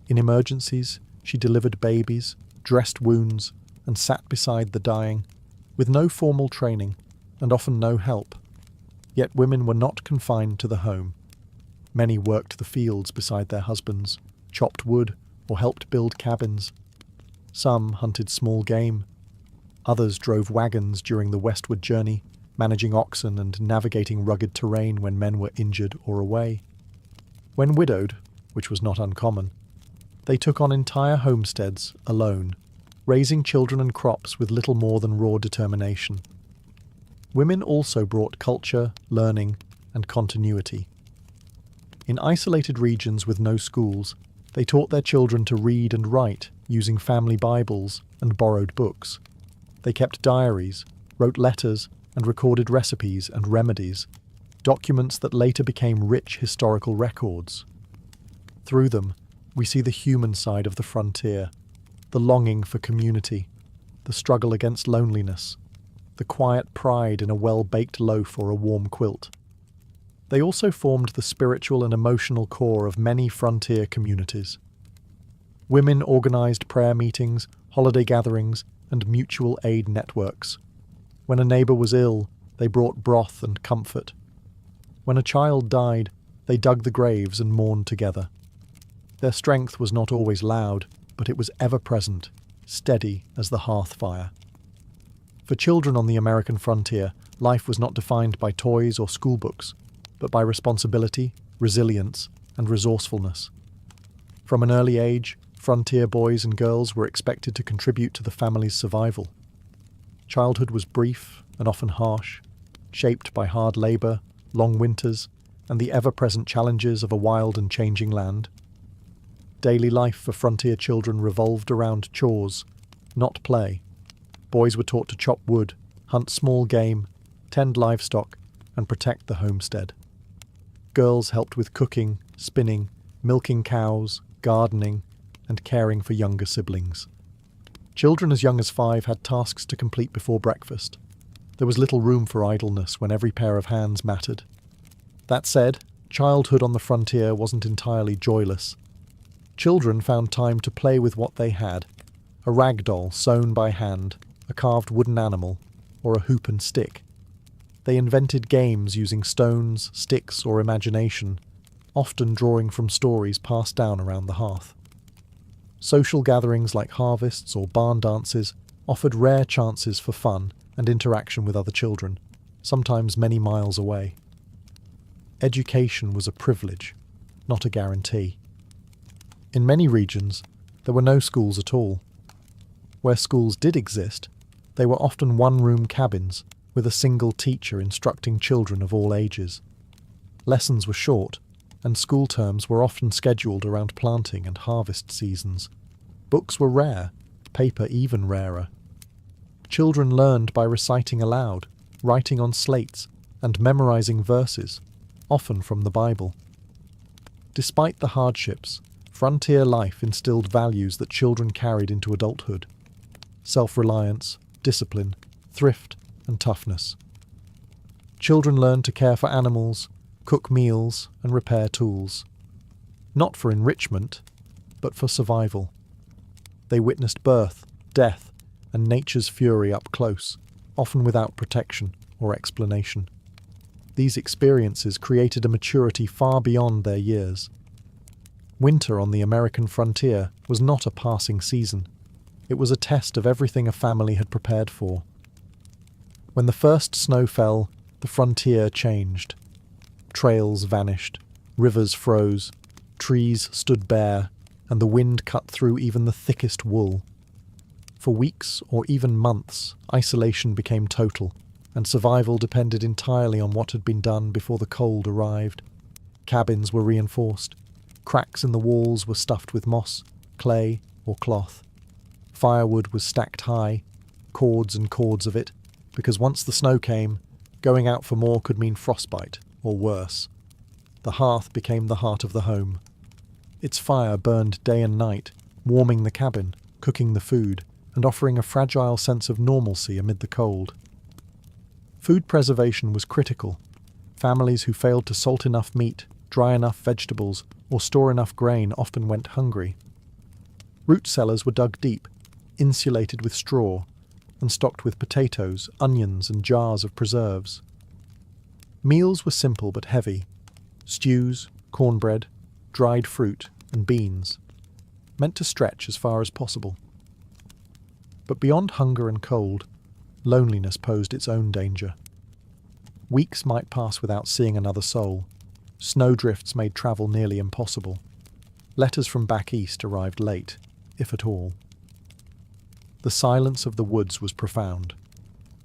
In emergencies, she delivered babies, dressed wounds, and sat beside the dying, with no formal training, and often no help. Yet women were not confined to the home. Many worked the fields beside their husbands, chopped wood, or helped build cabins. Some hunted small game. Others drove wagons during the westward journey, managing oxen and navigating rugged terrain when men were injured or away. When widowed, which was not uncommon, they took on entire homesteads alone, raising children and crops with little more than raw determination. Women also brought culture, learning, and continuity. In isolated regions with no schools, they taught their children to read and write using family Bibles and borrowed books. They kept diaries, wrote letters, and recorded recipes and remedies, documents that later became rich historical records. Through them, we see the human side of the frontier, the longing for community, the struggle against loneliness, the quiet pride in a well-baked loaf or a warm quilt. They also formed the spiritual and emotional core of many frontier communities. Women organised prayer meetings, holiday gatherings, and mutual aid networks. When a neighbour was ill, they brought broth and comfort. When a child died, they dug the graves and mourned together. Their strength was not always loud, but it was ever-present, steady as the hearth fire. For children on the American frontier, life was not defined by toys or schoolbooks, but by responsibility, resilience, and resourcefulness. From an early age, frontier boys and girls were expected to contribute to the family's survival. Childhood was brief and often harsh, shaped by hard labour, long winters, and the ever-present challenges of a wild and changing land. Daily life for frontier children revolved around chores, not play. Boys were taught to chop wood, hunt small game, tend livestock, and protect the homestead. Girls helped with cooking, spinning, milking cows, gardening, and caring for younger siblings. Children as young as 5 had tasks to complete before breakfast. There was little room for idleness when every pair of hands mattered. That said, Childhood on the frontier wasn't entirely joyless. Children found time to play with what they had: a rag doll sewn by hand, a carved wooden animal, or a hoop and stick. They invented games using stones, sticks, or imagination, often drawing from stories passed down around the hearth. Social gatherings like harvests or barn dances offered rare chances for fun and interaction with other children, sometimes many miles away. Education was a privilege, not a guarantee. In many regions, there were no schools at all. Where schools did exist, they were often one-room cabins with a single teacher instructing children of all ages. Lessons were short, and school terms were often scheduled around planting and harvest seasons. Books were rare, paper even rarer. Children learned by reciting aloud, writing on slates, and memorizing verses, often from the Bible. Despite the hardships, frontier life instilled values that children carried into adulthood: self-reliance, discipline, thrift, and toughness. Children learned to care for animals, cook meals, and repair tools. Not for enrichment, but for survival. They witnessed birth, death, and nature's fury up close, often without protection or explanation. These experiences created a maturity far beyond their years. Winter on the American frontier was not a passing season. It was a test of everything a family had prepared for. When the first snow fell, the frontier changed. Trails vanished, rivers froze, trees stood bare, and the wind cut through even the thickest wool. For weeks or even months, isolation became total, and survival depended entirely on what had been done before the cold arrived. Cabins were reinforced. Cracks in the walls were stuffed with moss, clay, or cloth. Firewood was stacked high, cords and cords of it, because once the snow came, going out for more could mean frostbite, or worse. The hearth became the heart of the home. Its fire burned day and night, warming the cabin, cooking the food, and offering a fragile sense of normalcy amid the cold. Food preservation was critical. Families who failed to salt enough meat, dry enough vegetables, or store enough grain often went hungry. Root cellars were dug deep, insulated with straw, and stocked with potatoes, onions, and jars of preserves. Meals were simple but heavy: stews, cornbread, dried fruit, and beans, meant to stretch as far as possible. But beyond hunger and cold, loneliness posed its own danger. Weeks might pass without seeing another soul. Snowdrifts made travel nearly impossible. Letters from back east arrived late, if at all. The silence of the woods was profound.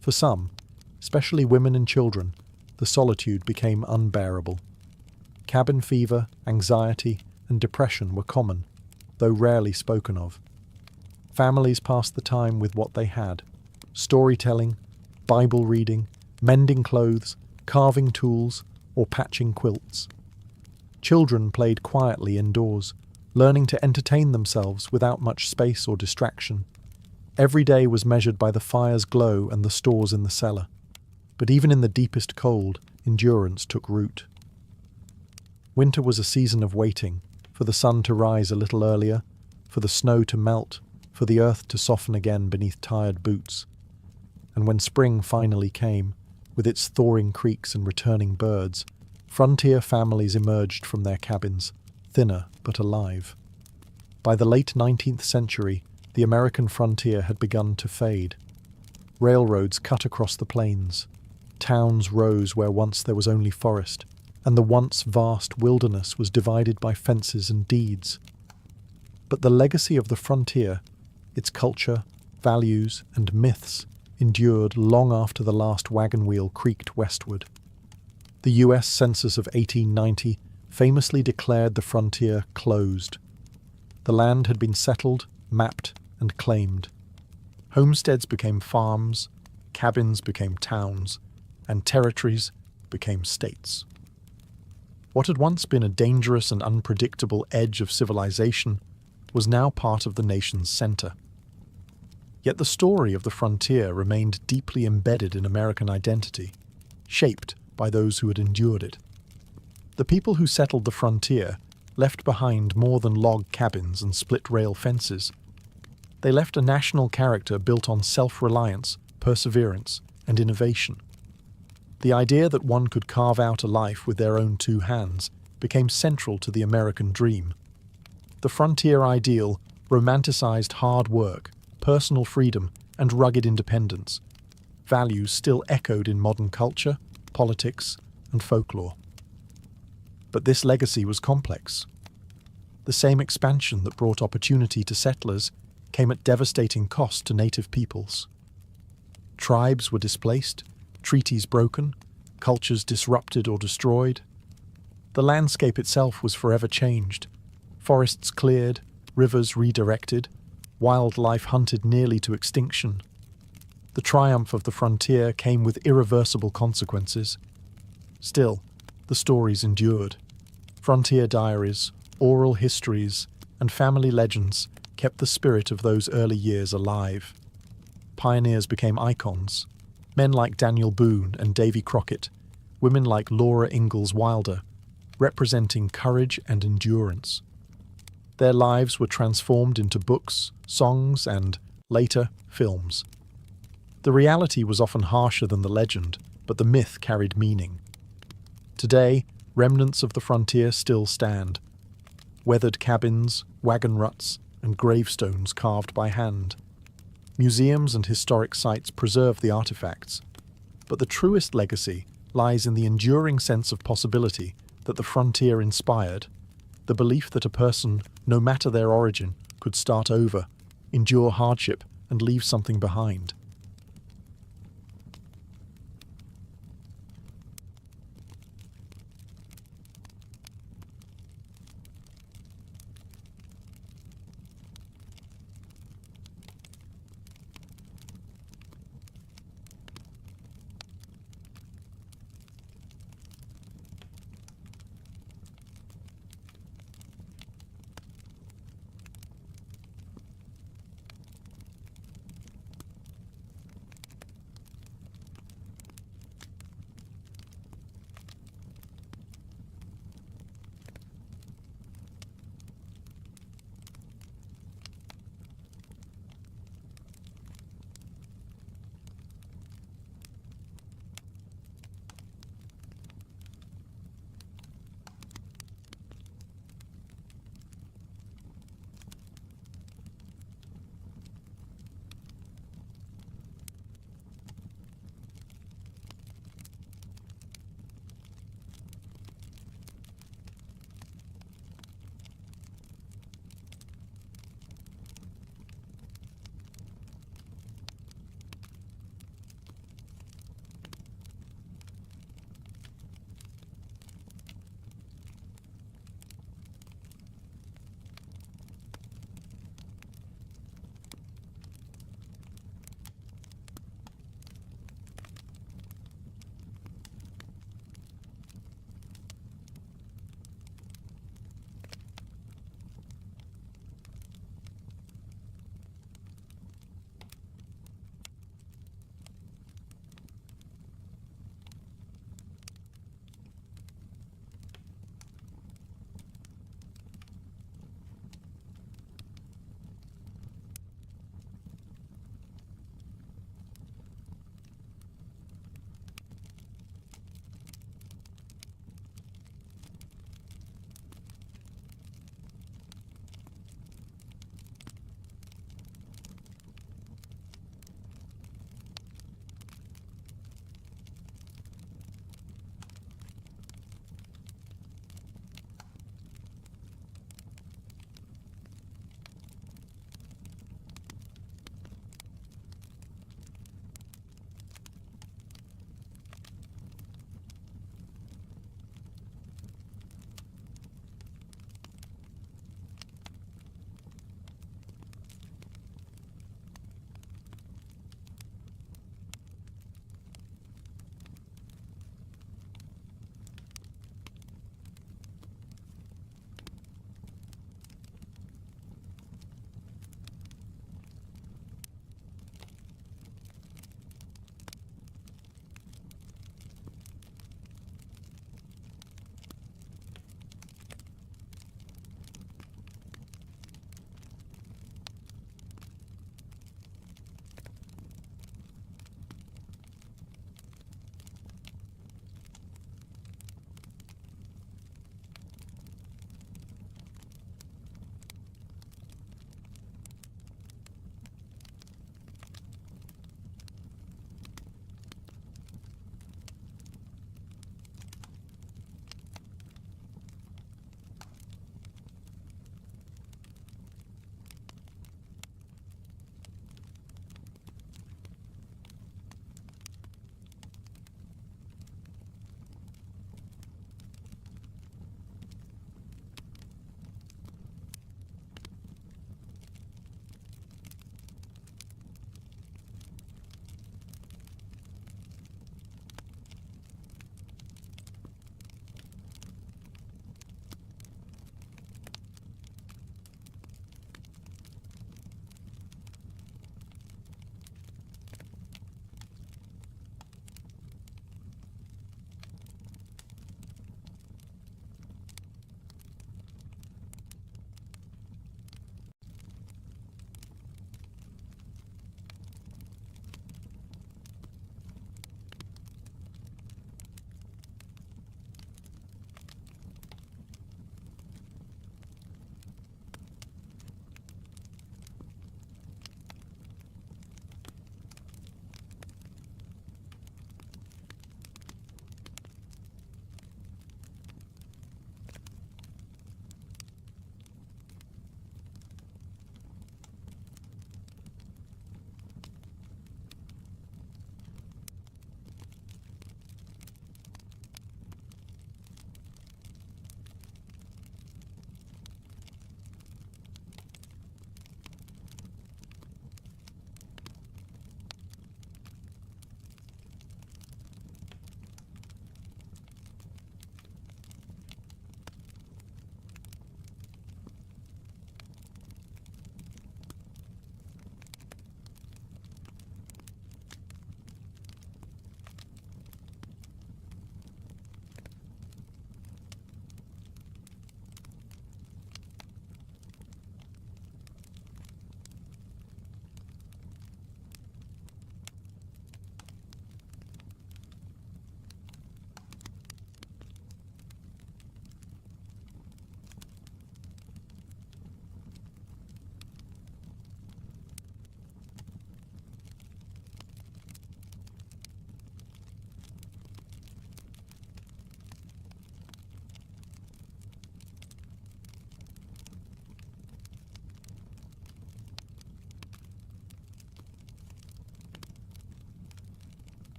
For some, especially women and children, the solitude became unbearable. Cabin fever, anxiety, and depression were common, though rarely spoken of. Families passed the time with what they had: storytelling, Bible reading, mending clothes, carving tools, or patching quilts. Children played quietly indoors, learning to entertain themselves without much space or distraction. Every day was measured by the fire's glow and the stores in the cellar. But even in the deepest cold, endurance took root. Winter was a season of waiting, for the sun to rise a little earlier, for the snow to melt, for the earth to soften again beneath tired boots. And when spring finally came, with its thawing creeks and returning birds, frontier families emerged from their cabins, thinner but alive. By the late 19th century, the American frontier had begun to fade. Railroads cut across the plains. Towns rose where once there was only forest, and the once vast wilderness was divided by fences and deeds. But the legacy of the frontier, its culture, values, and myths, endured long after the last wagon wheel creaked westward. The U.S. Census of 1890 famously declared the frontier closed. The land had been settled, mapped, and claimed. Homesteads became farms, cabins became towns, and territories became states. What had once been a dangerous and unpredictable edge of civilization was now part of the nation's center. Yet the story of the frontier remained deeply embedded in American identity, shaped by those who had endured it. The people who settled the frontier left behind more than log cabins and split-rail fences. They left a national character built on self-reliance, perseverance, and innovation. The idea that one could carve out a life with their own two hands became central to the American dream. The frontier ideal romanticized hard work, personal freedom, and rugged independence, values still echoed in modern culture, politics, and folklore. But this legacy was complex. The same expansion that brought opportunity to settlers came at devastating cost to native peoples. Tribes were displaced, treaties broken, cultures disrupted or destroyed. The landscape itself was forever changed. Forests cleared, rivers redirected, wildlife hunted nearly to extinction. The triumph of the frontier came with irreversible consequences. Still, the stories endured. Frontier diaries, oral histories, and family legends kept the spirit of those early years alive. Pioneers became icons. Men like Daniel Boone and Davy Crockett, women like Laura Ingalls Wilder, representing courage and endurance. Their lives were transformed into books, songs, and, later, films. The reality was often harsher than the legend, but the myth carried meaning. Today, remnants of the frontier still stand. Weathered cabins, wagon ruts, and gravestones carved by hand. Museums and historic sites preserve the artifacts, but the truest legacy lies in the enduring sense of possibility that the frontier inspired, the belief that a person, no matter their origin, could start over, endure hardship, and leave something behind.